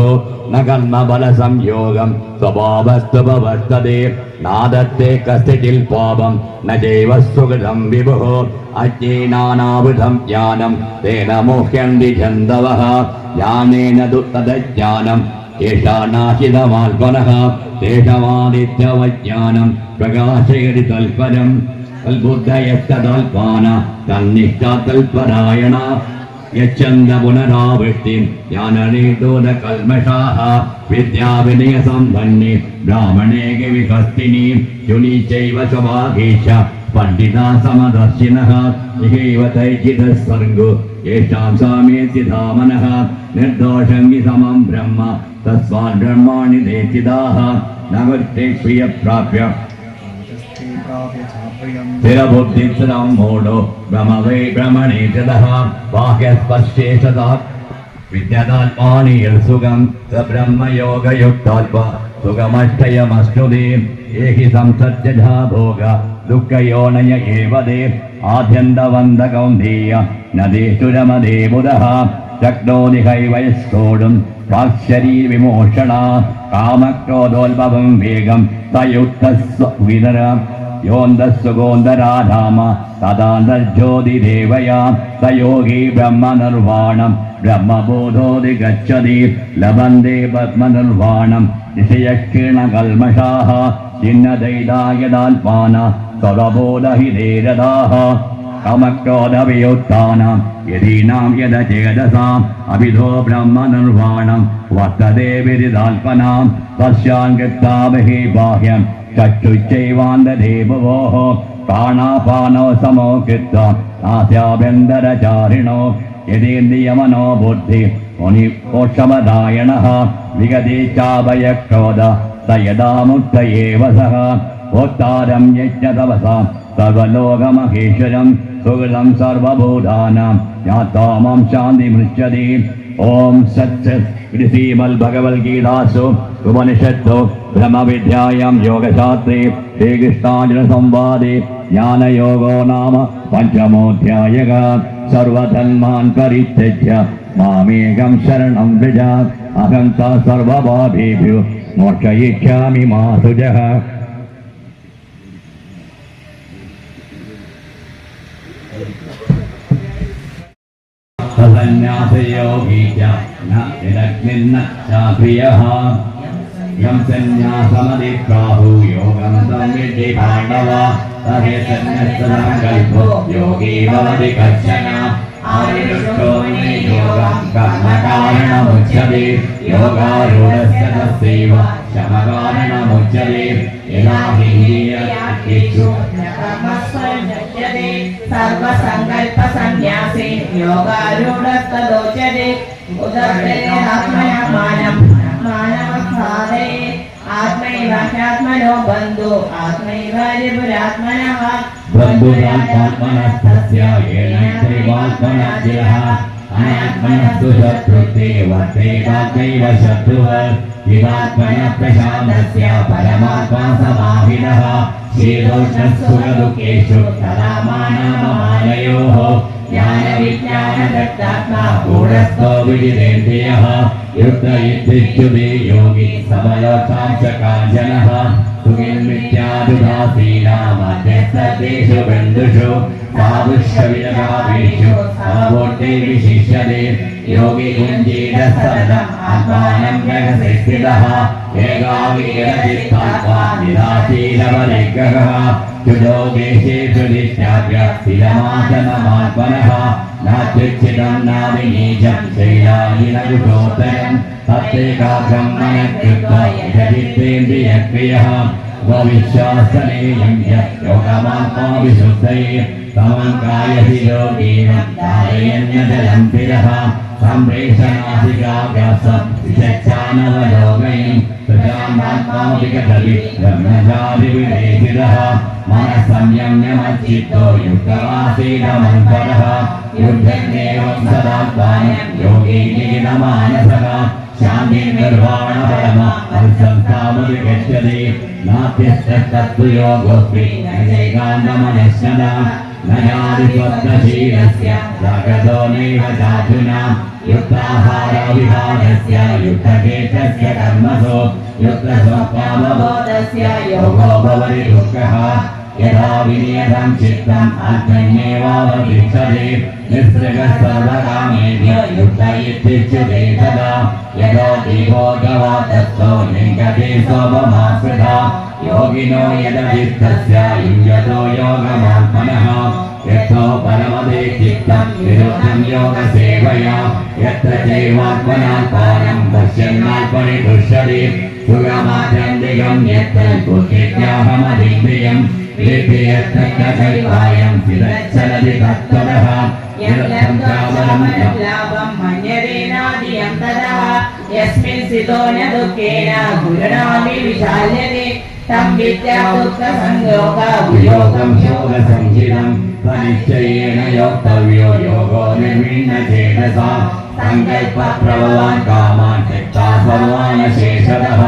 ന കർമ്മഫല സംയോഗം സ്വഭാവസ്തു പ്രവർത്തതേ നാദത്തെ കസ്യചിൽ പാപം ന ചൈവ സുകൃതം വിഭുഃ അജ്ഞേനാനാവൃതം ജ്ഞാനം തേന മോഹ്യന്തി ജന്തവഃ ജ്ഞാനേന തദജ്ഞാനം യേഷാനാശിതമാൽപനഃ തേഷമാദിത്യവജ്ഞാനം പ്രകാശയതി തൽപരം തൽബുദ്ധയസ്തൽപാന തന്നിഷ്ഠാ തൽപരായണ യച്ഛന്ത പുനരാവൃത്തിം ജ്ഞാനനേതോദ കൽമഷാഃ വിദ്യാവിനയസമ്പന്നി ബ്രാഹ്മണേ വിഹസ്തിനി ശുനി ചൈവ സ്വഭാഗേശ പണ്ഡിതാ സമദർശിനഃ ഇഹൈവ തൈജിതഃ സർഗോ യേഷാം സാമേതി ധാമനഃ നിർദോഷം हि സമം ബ്രഹ്മ തസ്മാത് ബ്രഹ്മാണി ദേഹിതാഃ നവൃത്തെ പ്രിയപ്രാപ്യ സ്ഥിരബുദ്ധിസ്ഥിരം മൂഢോ ബ്രഹ്മവൈ ബ്രഹ്മണേ ചതഃ ബാഹ്യസ്പർശേഷതാ വിദ്യതാത്മാനി സുഖം സ ബ്രഹ്മയോഗയുക്താത്മ സുഖമഷ്ടയമശ്നുതേ ഏഹി സംസത്യജാ ഭോഗ ദുഃഖയോനയ ഏവദേ ആദ്യന്തവന്തകൗന്ദേയ നദീസുരമദേ ബുധഃ ശക്നോതി ഹൈവയസ്തോടും പ്രാക്ശരീ വിമോഷണ കാമക്രോധോത്ഭവം വേഗം സയുക്തസ്വവിതര യോന്തസ്സുഗോന്തരാധാമ തദാന്തർജ്യോതിദേവയാ സയോഗി ബ്രഹ്മനിർവാണം ബ്രഹ്മബോധോതി ഗച്ഛതി ലഭന്തേ പത്മനിർവാണം നിശയക്ഷീണകൽമഷാഃ ചിന്നദൈതായതാത്മാന സ്വബോധഹിതേരതാഃ കാമക്രോധവിയുക്താനാം യദീനാം യദചേതസാം അഭിധോ ബ്രഹ്മനിർവാണം വർത്തതേ വിദിതാൽപനാം തസ്യാൻ ഗത്താവഹി ബാഹ്യം ചക്ഷുശ്ചൈവാന്തരേ ഭുവോഃ പ്രാണാപാനോ സമോ കൃത്വ നാസ്യാഭ്യന്തരചാരിണോ യതേന്ദ്രിയമനോ ബുദ്ധി മുനിമോക്ഷമദായണഃ വിഗതേ ചാഭയക്രോധ സ യഥാ മുക്ത ഏവ സഃ ഭോക്താരം യജ്ഞതപസാം സർവലോകമഹേശ്വരം സുഹൃതം സർവഭൂതാനാം ജ്ഞാത്വാ ശാന്തിമൃച്യതി. ഓം സത് ശ്രീമദ് ഭഗവത്ഗീതാസു ഉപനിഷത്തു ബ്രഹ്മവിദ്യായാം യോഗശാസ്ത്രേ ശ്രീകൃഷ്ണാർജുന സംവാദേ ജ്ഞാനയോഗോ നാമ പഞ്ചമോധ്യായഃ. സർവധർമാൻ പരിത്യജ്യ മാമേകം ശരണം വ്രജ അഹം സർവപാപേഭ്യോ മോക്ഷയിഷ്യാമി മാ ശുചഃ. സന്യാസയോഗീ ച ന വിദഗ്നിന്ന ചാപ്രിയഃ. യം സന്യാസമതിപ്രാഹു യോഗം സംവിദ്ധി പാണ്ഡവ. തദേസന്യസ്തസങ്കൽപോ യോഗീ ഭവതി കശ്ചന. ആരുഷ്ടോ യോഗം കർമ്മകാരണമുച്യതേ. യോഗാരൂഢസ്യ തസ്യൈവ ശമകാരണമുച്യതേ. യഥാ ഹിന്ദ്രിയേഷു സർവസങ്കൽപ്പ സന്യാസേ യോഗാരൂഢസ്തദോച്യതേ. ഉദർമാനം മാനവസാദേ ആത്മൈവ ഹ്യാത്മനോ ബന്ധു ആത്മൈവ രിപുരാത്മനഃ. ബന്ധുരാത്മനസ്തസ്യ യേനൈവാത്മനഃ അനാത്മനസ്തു ശത്രുത്തെ വർത്തേതാത്മൈവ ശത്രുഃ. ഇവാത്മനഃ പ്രശാന്തസ്യ പരമാത്മാ സമാഹിതഃ. ശീതോഷ്ണസുഖദുഃഖേഷു തഥാ മാനവമാനയോഃ. ജ്ഞാനവിജ്ഞാനദഗ്ധാത്മാ ഗൂഢസ്ഥോ വിജിതേന്ദ്രിയഃ. യുക്ത ഇത്യുച്യതേ യോഗി സമലോകാംശകാഞ്ചനഃ. സുഖിന്മിത്യാദുദാസീനാ മധ്യസ്ഥേഷു ബന്ധുഷു സാധുഷ്യവിജകാവേഷു സാവോർത്തേ വിശിഷ്യ उपदिश्यते योगी कुञ्जीरसरदम् आत्मानं जगसिस्थितः एकावीरचित्तात्मा निराशीलपरिग्रहः सुयोगेशे प्रतिष्ठाप्य स्थिरमासनमात्मनः नात्युच्छितं नाविनीचं शैलाहिनकुशोत्तरं तत्रेकाग्रं मनः कृत्वा यजित्वेन्द्रियक्रियः गोविश्वासनेयं योगमात्मा विशुद्धये तमं कायसि योगीनं धारयन्नजलं तिरः सम्प्रेषणासिकाभ्यासं विचक्षानवलोकयं प्रजामात्मा विकटलि ब्रह्मचारिविवेकिनः मनसंयम्यमच्चित्तो युक्तवासीनमन्तरः युद्धन्नेवं सदात्मानं योगी निगिनमानसः शान्तिर्निर्वाणपरमा संस्थामुपगच्छति नात्यस्तत्तत्त्वयोगोऽस्मि न चैकान्तमनश्नदा न जातिस्वत्तशीलस्य जागतो नैव चाधुना युक्ताहारविहारस्य युक्तकेतस्य कर्मसु युक्तस्वभावबोधस्य योगो भवति दुःखः यदा विनियतं चित्तम् आत्मन्येवावतिष्ठते निःसृगः सर्वकामेभ्यो युक्त इत्युच्यते तदा यतो दीपो गवातस्थो लिङ्गते स्वपमास्पृता योगिनो यदवित्तस्य युञ्जतो योगमात्मनः यतो परमते चित्तं विरुद्धं योगसेवया यत्र चैवात्मनात्मानं पश्यन्नात्मनि तुष्यति सुगमात्यन्तिकं यत्र कुर्याहमदिन्द्रियं लिप्ययत्तैवायं चिरच्छलति तत्त्वतः यत्तं चावलं मन्यतेनादियं तदा यस्मिन् स्थितो न दुःखेन गुरुणामि विशाल्यते तं विद्या दुःखसंयोगं योगसंहितं तनिश्चयेन योक्तव्यो योगो निर्विण्णचेतसा सङ्कल्पप्रभवान् कामान् त्यक्त्वा सर्वान् शेषतः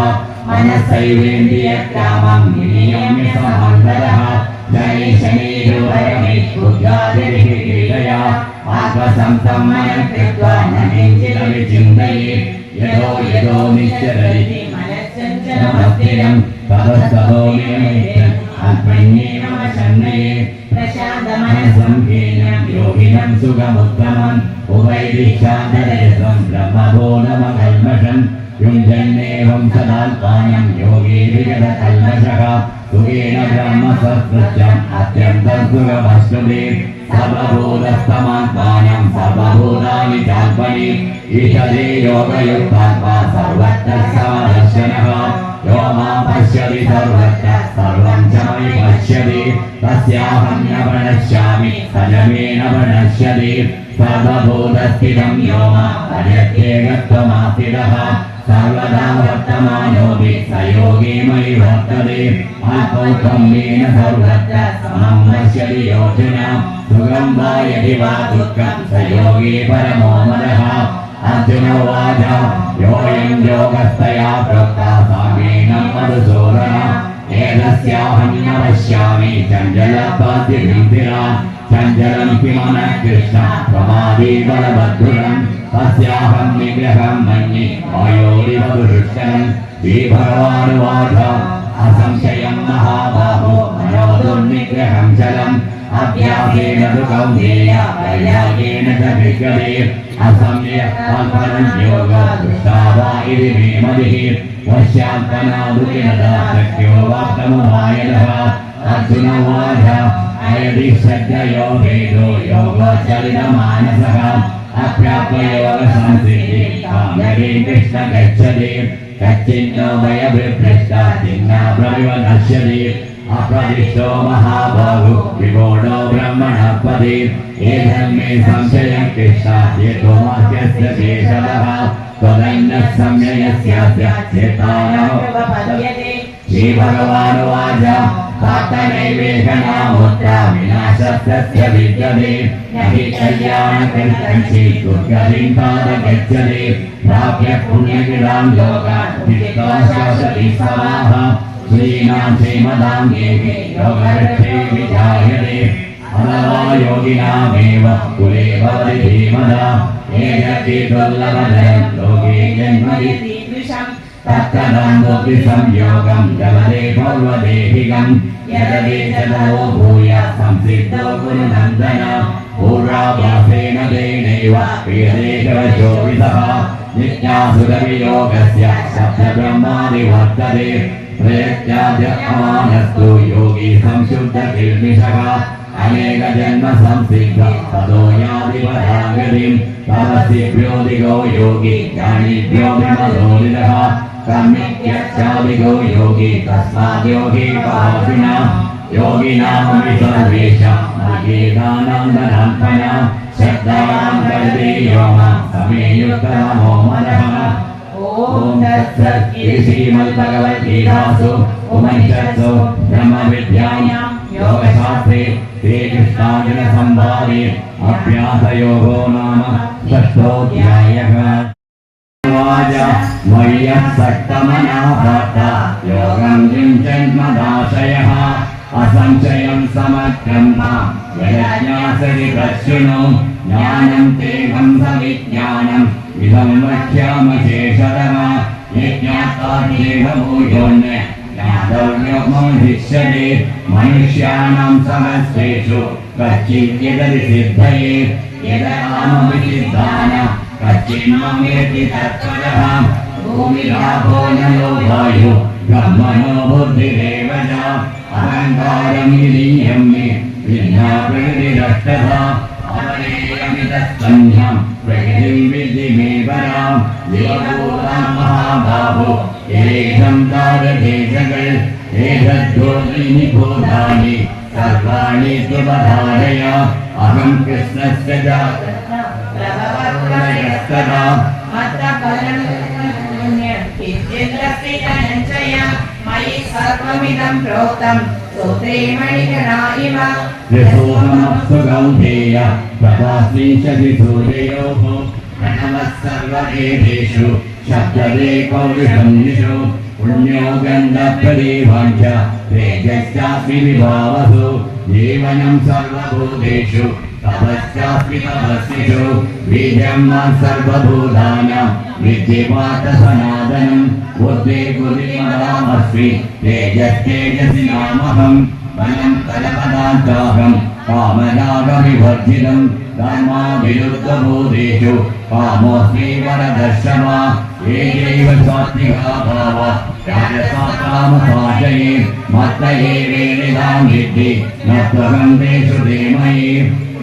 मनसैवेन्द्रियकामं विनियम्य समान्तरः जने शनैरुपरमे बुद्ध्यादिभिः क्रीडया आत्मसंस्थं मनः कृत्वा न किञ्चिदपि यतो यतो निश्चरति मनश्चञ्चलमस्थिरं ततस्ततो नियमितं आत्मन्येनवशन्नये प्रशान्तमनसं हीनं योगिनं सुखमुत्तमम् उभयदिशान्तरेशं ब्रह्मबोधमकल्मषम् युञ्जन्नेवं सदात्मानं योगी विगतकल्मषः सुखेन ब्रह्मसत्कृत्यम् अत्यन्तं सुखमश्नुते सर्वभूतस्थमात्मानं सर्वभूतानि चात्मनि ईशते योगयुक्तात्मा सर्वत्र समदर्शनः यो मां पश्यति सर्वत्र सर्वं च मयि पश्यति तस्याहं न प्रणश्यामि स च मे न प्रणश्यति सर्वभूतस्थितं यो मां भजत्येकत्वमास्थितः सर्वदा वर्तमानोऽपि स योगी मयि वर्तते अल्पौकं येन सर्वत्र समं पश्यति योऽर्जुन सुखं वा यदि वा दुःखं स योगी परमो मदः अर्जुन उवाच योऽयं योगस्तया प्रोक्ता सामेन मधुसूदन एतस्याहं न पश्यामि चञ्चलत्वाद्यगन्धिरा चञ्चलं किमनः कृष्ण त्वमादि बलवद्भुरं तस्याहं निग्रहं मन्ये वायोरिवदुष्करं श्रीभगवानुवाच असंशयं महाबाहो मनोदुर्निग्रहं चलम् अभ्यासेन तु कौन्तेय वैराग्येन च विद्यते असम्यक् कल्पनं योगो दृष्टा वा इति मे मतिः वश्यात्मनादुकिनदा शक्यो वाप्तमुपायतः अर्जुन उवाच अयदि श्रद्धयो भेदो योगो चलितमानसः अप्राप्य योगसंसिद्धिं कामयति कृष्ण गच्छति कच्चिन्नो भयविभ्रष्टा चिन्नाप्रविवनश्यति अप्रदिष्टो महाबाहु विगूढो ब्रह्मणः पदि एतन्मे संशयं कृष्ण चेतो वाक्यस्य शेषतः त्वदन्यः संशयस्यास्य चेतानो श्रीभगवानुवाच पार्थनैवेशनामुत्रा विनाशस्तस्य विद्यते न हि कल्याणकृतं दुर्गतिं तादगच्छति प्राप्य पुण्यगिरां लोकान् चित्तो शासति समाः श्रीणां श्रीमदां देवी योगवृक्षे विजायते अथवा योगिनामेव कुले भवति धीमदा एतद्धि दुर्लभतरं लोके जन्मदिदृशं तत्तदं बुद्धिसंयोगं जगते पौर्वदेहिकं यदवेशतो भूय संसिद्धो गुरुनन्दन पूर्वाभासेन तेनैव पीडेशवशोभितः नित्यासुरवियोगस्य शब्दब्रह्मादिवर्तते प्रयत्याद्य अमानस्तु योगी संशुद्धकिल्बिषः अनेकजन्म संसिद्ध ततो याति परागतिं तपस्विभ्योऽधिको योगी ज्ञानिभ्यो विमलोदितः कर्मिभ्यश्चाधिको योगी तस्माद् योगी पापिना योगिनामपि सर्वेषां महीदानन्दनात्मना श्रद्धावां कल्पे योमा समेयुक्तमो मनः। ॐ तत्सत् इति श्रीमद्भगवद्गीतासु उपनिषत्सु ब्रह्मविद्यायां योगशास्त्रे श्रीकृष्णार्जुनसंवादे अभ्यासयोगो नाम षष्ठोऽध्यायः। मय्यसक्तमनाभक्त योगं युञ्जन्मदाशयः असंशयं समग्रं यज्ञासरि प्रश्रुणु ज्ञानं तेहं सविज्ञानम् इदं वक्ष्यामशेषतः यज्ञात्वादेहभूयोन्य ज्ञातव्योपदिश्यते मनुष्याणां सहस्रेषु कच्चिद्यदि सिद्धये यदहमविसिद्धान कच्चिन्ममेति तत्त्वतः भूमिरापो नलो वायु ब्रह्मणो बुद्धिरेव च अहङ्कारं विलीयं मे विद्या प्रकृतिरष्टधा अवरेयमितस्संज्ञं प्रकृतिं विद्धि मे परां देवभूतां महाबाहो एषं तारदेशकल् एतद्योनीनि भूतानि सर्वाणि त्वमधारय अहं कृष्णस्य जातस्तदा मयि सर्वमिदं प्रोक्तं सूत्रे मणिगणा इव यथोहमस्तु कौन्तेय प्रभास्मिंशति सूर्ययोः प्रणवः सर्ववेदेषु शब्ददे पौरुषन्निषु पुण्यो गन्धप्रदेवाञ्च तेजश्चास्मि विभावसु जीवनं सर्वभूतेषु तपश्चास्मि तपस्विषु बीजं मां सर्वभूतानां विद्येपार्थसनातनं बुद्धिर्बुद्धिमतामस्मि तेजस्तेजसि नामहं वनं कलपदान्ताहं कामरागविवर्जितं धर्माविरुद्धभूतेषु कामोऽस्मि वरदर्शमा एजैव सात्विका भावा राजसाकामसाचये मत्त एवेनिदां विद्धि न त्वहं तेषु देमये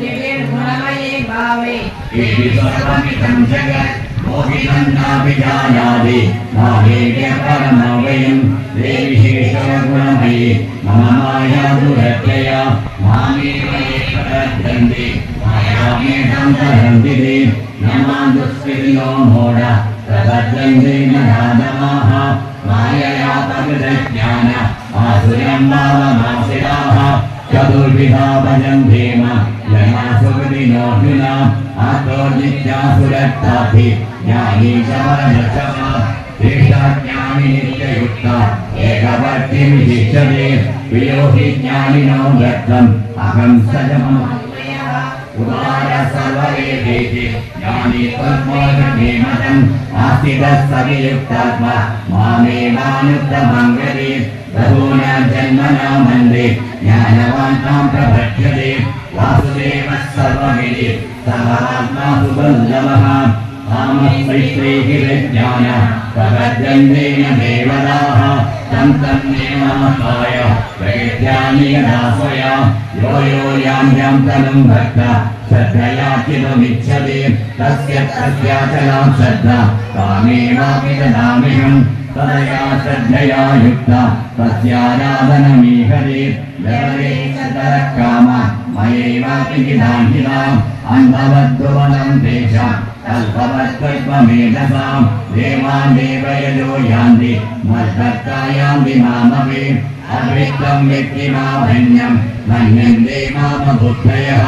निर्गुणमये भावे इति सर्वमिदं जगत् मोहितं नाभिजानाति नाहेभ्य परमव्ययं देविशेषो गुणमयि मम माया दुरत्यया मामेव ये प्रपद्यन्ते मायामेतं तरन्ति ते न मां दुष्कृतिनो मूढ प्रपद्यन्ते न नादमाः मायया पतितज्ञान आसुरं भावमासिताः चतुर्विधा भजन्ते मां जना सुकृतिनोऽर्जुन आतो नित्यासुरत्तापि ज्ञानी च परमर्षभा तेषाज्ञानी नित्ययुक्ता एकवर्तिमिशिष्यते प्रियो हि ज्ञानिनो दत्तम् अहं सजमम् उदार सर्ववेदेति ज्ञानी त्वत्मार्गमेमतम् आस्तितः सवियुक्तात्मा मामेवानुत्तमं वदेत् बहूनां जन्मनां वन्दे ज्ञानवान् तां प्रपद्यते वासुदेवः सर्वमिति समात्मा सुबन्धवः कामश्रैश्रैर्विज्ञान प्रपद्यन्तेन देवताः तं तन्नेमासाय प्रकृत्यानि यदास्वया यो यो यां यां तनुं भक्ता श्रद्धया चिदमिच्छति तस्य तस्याचलां श्रद्धा कामेवापि ददाम्यहं तदया श्रद्धया युक्ता तस्याराधनमीहते लभते सतरकाम मयैवापि हितां अन्धवद्दुबलं तेषां कल्पवत्कल्पमेधसां देवान् देवयजो यान्ति मद्भक्ता यान्ति मामपि अवृत्तं व्यक्तिमाभन्यं मन्यन्ते मामबुद्धयः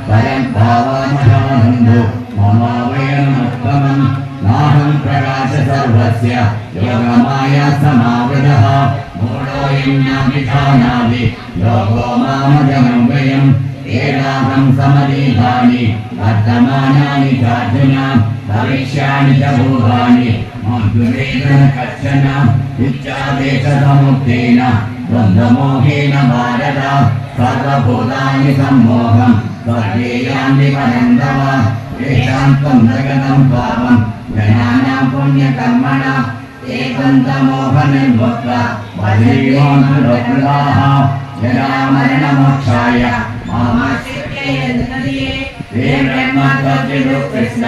परं भावामहानन्दो ममावयनमुत्तमम् नाहं प्रकाश सर्वस्य योगमाया समावृतः मूढोऽयं न विजानाति लोको मामजमं वयम् एताहं समदीतानि वर्तमानानि चार्जुन भविष्याणि च भूतानि मां कश्चन इच्छादेशसमुत्थेन द्वन्द्वमोहेन भारत സർവഭൂതാനി സമ്മോഹം സർവേയാന്തി പരന്തവ ഏകാന്തം ജഗതം പാപം ജനാനാം പുണ്യകർമ്മണാം ഏകന്തമോഹനിർമുക്ത വജീവാനുരപ്രദാഃ ജരാമരണമോക്ഷായ മാമാശ്രിത്യേ കൃഷ്ണ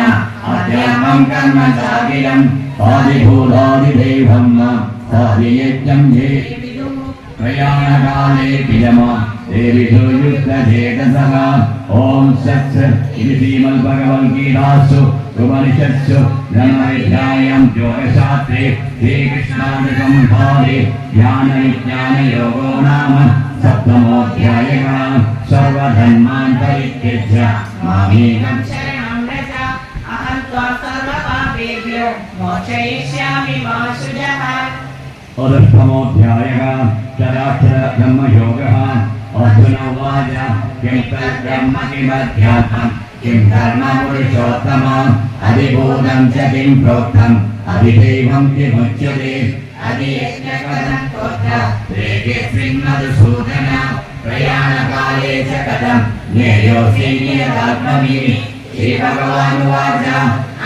അധ്യാത്മം കർമ്മ ചാകിലം സാധിഭൂതാദിദൈവം സാധിയജ്ഞം പ്രയാണകാലേ വിരമ ദേവിഷു യുക്തചേതസഃ ഓം സത് ഇതി ശ്രീമദ്ഭഗവദ്ഗീതാസു ഉപനിഷത്സു ബ്രഹ്മവിദ്യായാം യോഗശാസ്ത്രേ ശ്രീകൃഷ്ണാർജുനസംവാദേ ജ്ഞാനവിജ്ഞാനയോഗോ നാമ സപ്തമോധ്യായഃ സർവധർമാൻ പരിത്യജ്യ മാമേകം ശരണം വ്രജ അഹം ത്വാ സർവപാപേഭ്യോ മോക്ഷയിഷ്യാമി മാ ശുചഃ अदर्थमोऽध्यायः चराक्षर ब्रह्मयोगः अर्जुन उवाच किं तद्ब्रह्म किमध्यात्मम् किं धर्मपुरुषोत्तम अधिभूतं च किं प्रोक्तम् अधिदैवं किमुच्यते अधियज्ञकथं प्रोक्त श्रीमधुसूदन प्रयाणकाले च कथं ज्ञेयोऽसि नियतात्मनि श्रीभगवानुवाच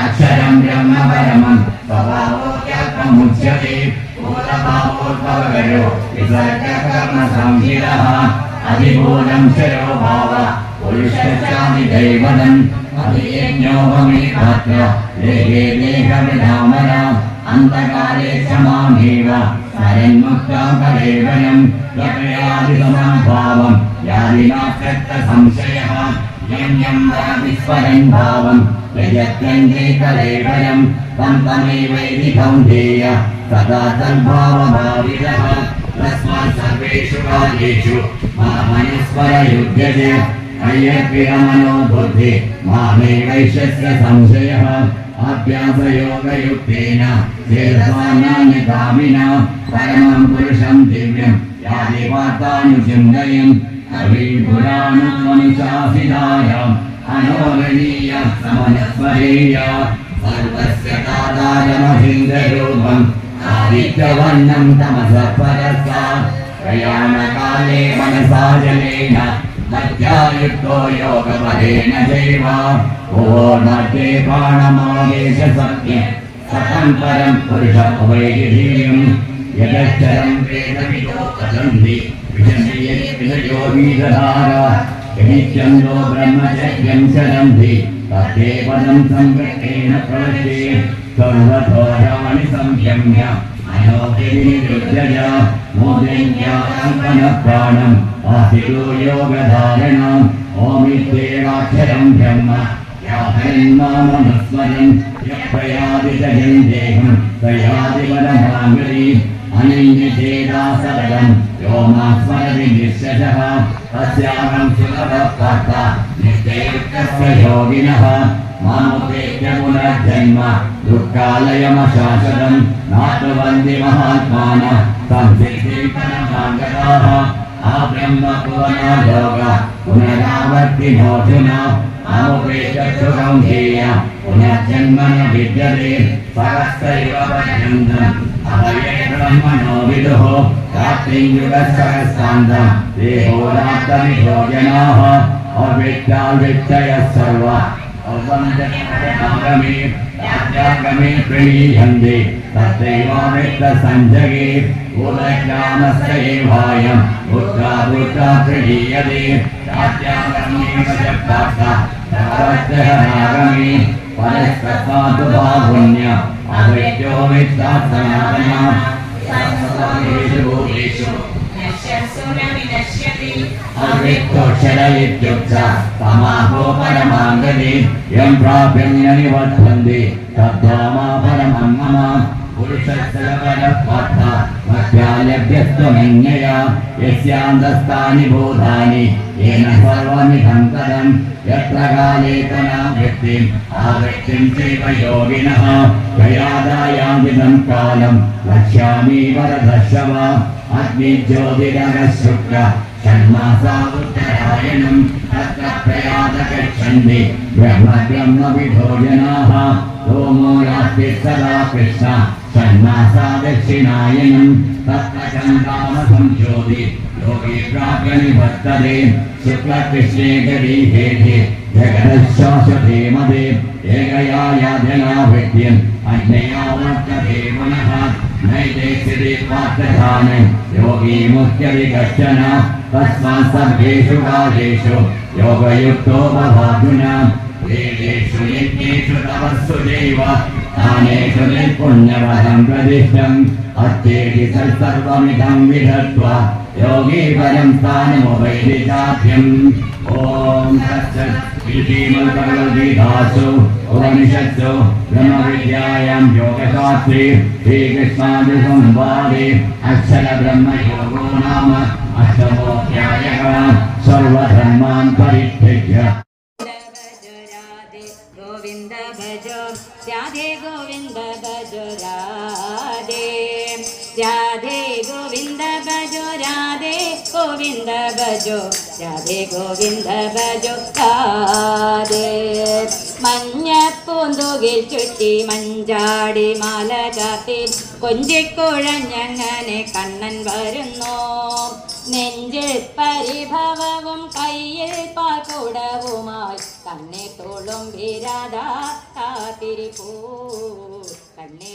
अक्षरं ब्रह्म परमं स्वभावोऽप्यल्पमुच्यते भूतभावोद्भवगयो विसर्गकर्मसंहितः अधिभूतं शरो भाव पुरुषश्चादिदैवतम् अधियज्ञोपमेतत्र देहे देहविधामन अन्तकाले च मामेव स्मरन्मुक्तां कलेवरं त्वयादिसमं भावं यादिनाश्रद्धसंशयः यं यं विस्मरन् भावं यजत्यन्ते कलेवरं तं तमेवैति कौन्तेय सदा तद्भावभावितः तस्मात् सर्वेषु कालेषु मामनुस्मरयुध्यते अय्यप्रियमनो बुद्धि मामेवैश्यस्य संशयः अभ्यासयोगयुक्तेन चेतसानान्यकामिना परमं पुरुषं दिव्यं यादिवार्तानुचिन्तयन् कविपुराणमनुशासितायाम् अनोरणीय समनस्मरेय सर्वस्य तादारमहिन्द्ररूपम् आदित्यवर्णं तमसः परस्तात् प्रयाणकाले मनसा जनेन मध्यायुक्तो योगबलेन चैव ओर्मध्ये प्राणमादेश सत्यं सतं परं पुरुष उभयधीयं यदक्षरं वेदविदो वदन्ति विशन्ति यद्विदयोगीदधार यदिच्छन्दो ब्रह्मचर्यं चरन्ति तदेवदं संवृत्तेन प्रवृत्ते सर्वदोषाणि संयम्य मनोभिनिरुध्यज मोदिन्यासङ्कनप्राणम् आसितो योगधारणम् ओमित्येवाक्षरं ब्रह्म याहन्नामनुस्मरन् यप्रयादि च देहं तयादि परमाङ्गली अनन्यचेता सरलं यो मास्मरति निःशशः तस्याहं सुलभः पार्था नित्ययुक्तस्य योगिनः मामुपेत्य पुनर्जन्म दुःखालयमशाश्वतं नातुवन्ति महात्मानः संसिद्धिपरमागताः आब्रह्मभुवनो योग पुनरावर्तिनोऽर्जुन मामुपेत्य कौन्तेय पुनर्जन्म न विद्यते सहस्रैव पर्यन्तम् अभये ब्रह्मणो विदुः रात्रियुगसहस्रान्तं देहोरात्तमितो जनाः अविद्याविद्ययः सर्वा अवन्दनागमे याज्ञागमे प्रणीयन्ते तत्रैवाविद्यसञ्जगे भूतज्ञानस्य एवायम् बुद्धा प्रणीयते याज्ञागमे वचपाता तवज्जनागमे परस्तस्मात् बाहुन्य अविद्यो विद्यात् सनातनः सर्वदेषु भूतेषु अविद्योक्षर इत्युक्ता तमाहो परमाङ्गति यं प्राप्यं न निवर्तन्ते तद्धामा परमं मम पुरुषस्य परपार्था मध्यालभ्यस्त्वमन्यया यस्यान्तस्थानि भूतानि येन सर्वमिदं तदं यत्र काले तनावृत्तिम् आवृत्तिं चैव योगिनः प्रयादायामिदं कालं लक्ष्यामि वरदर्शव अग्निज्योतिरगशुक्ल षण्मासावुत्तरायणं तत्र प्रयादगच्छन्ति ब्रह्मविदो जनाः सोमो यास्ति सदा कृष्ण षण्मासा दक्षिणायनं तत्र चन्द्रामसं ज्योति योगी प्राप्य निवर्तते शुक्लकृष्णे गरीहेधे जगदशाश्वते मदे एकया याजनावृत्तिम् अज्ञया वर्तते पुनः नैते स्थिति पार्थधान योगी मुच्यते कश्चन तस्मात् सर्वेषु कालेषु योगयुक्तो भवार्जुन वेदेषु नित्येषु तपस्सु चैव दानेषु निर्पुण्यवदं प्रतिष्ठम् अत्येति सर्वमिदं विधत्वा योगी परं स्थानमुपैति चाभ्यम् ॐ तत्सत् श्रीमद्भगवद्गीतासु उपनिषत्सु ब्रह्मविद्यायां योगशास्त्रे श्रीकृष्णार्जुनसंवादे अक्षरब्रह्मयोगो नाम अष्टमोऽध्यायः सर्वधर्मान् परित्यज्य गोविंद भजो राधे गोविंद भजो राधे राधे गोविंद भजो राधे गोविंद भजो राधे गोविंद भजो राधे മഞ്ഞപ്പൂന്തുകിൽ ചുറ്റി മഞ്ചാടി മാല ചാത്തി കൊഞ്ചിക്കുഴഞ്ഞങ്ങനെ കണ്ണൻ വരുന്നു നെഞ്ചിൽ പരിഭവവും കയ്യിൽ പാൽക്കുടവുമായി കണ്ണേ തോളും വിരാതാ കാത്തിരിപ്പൂ കണ്ണേ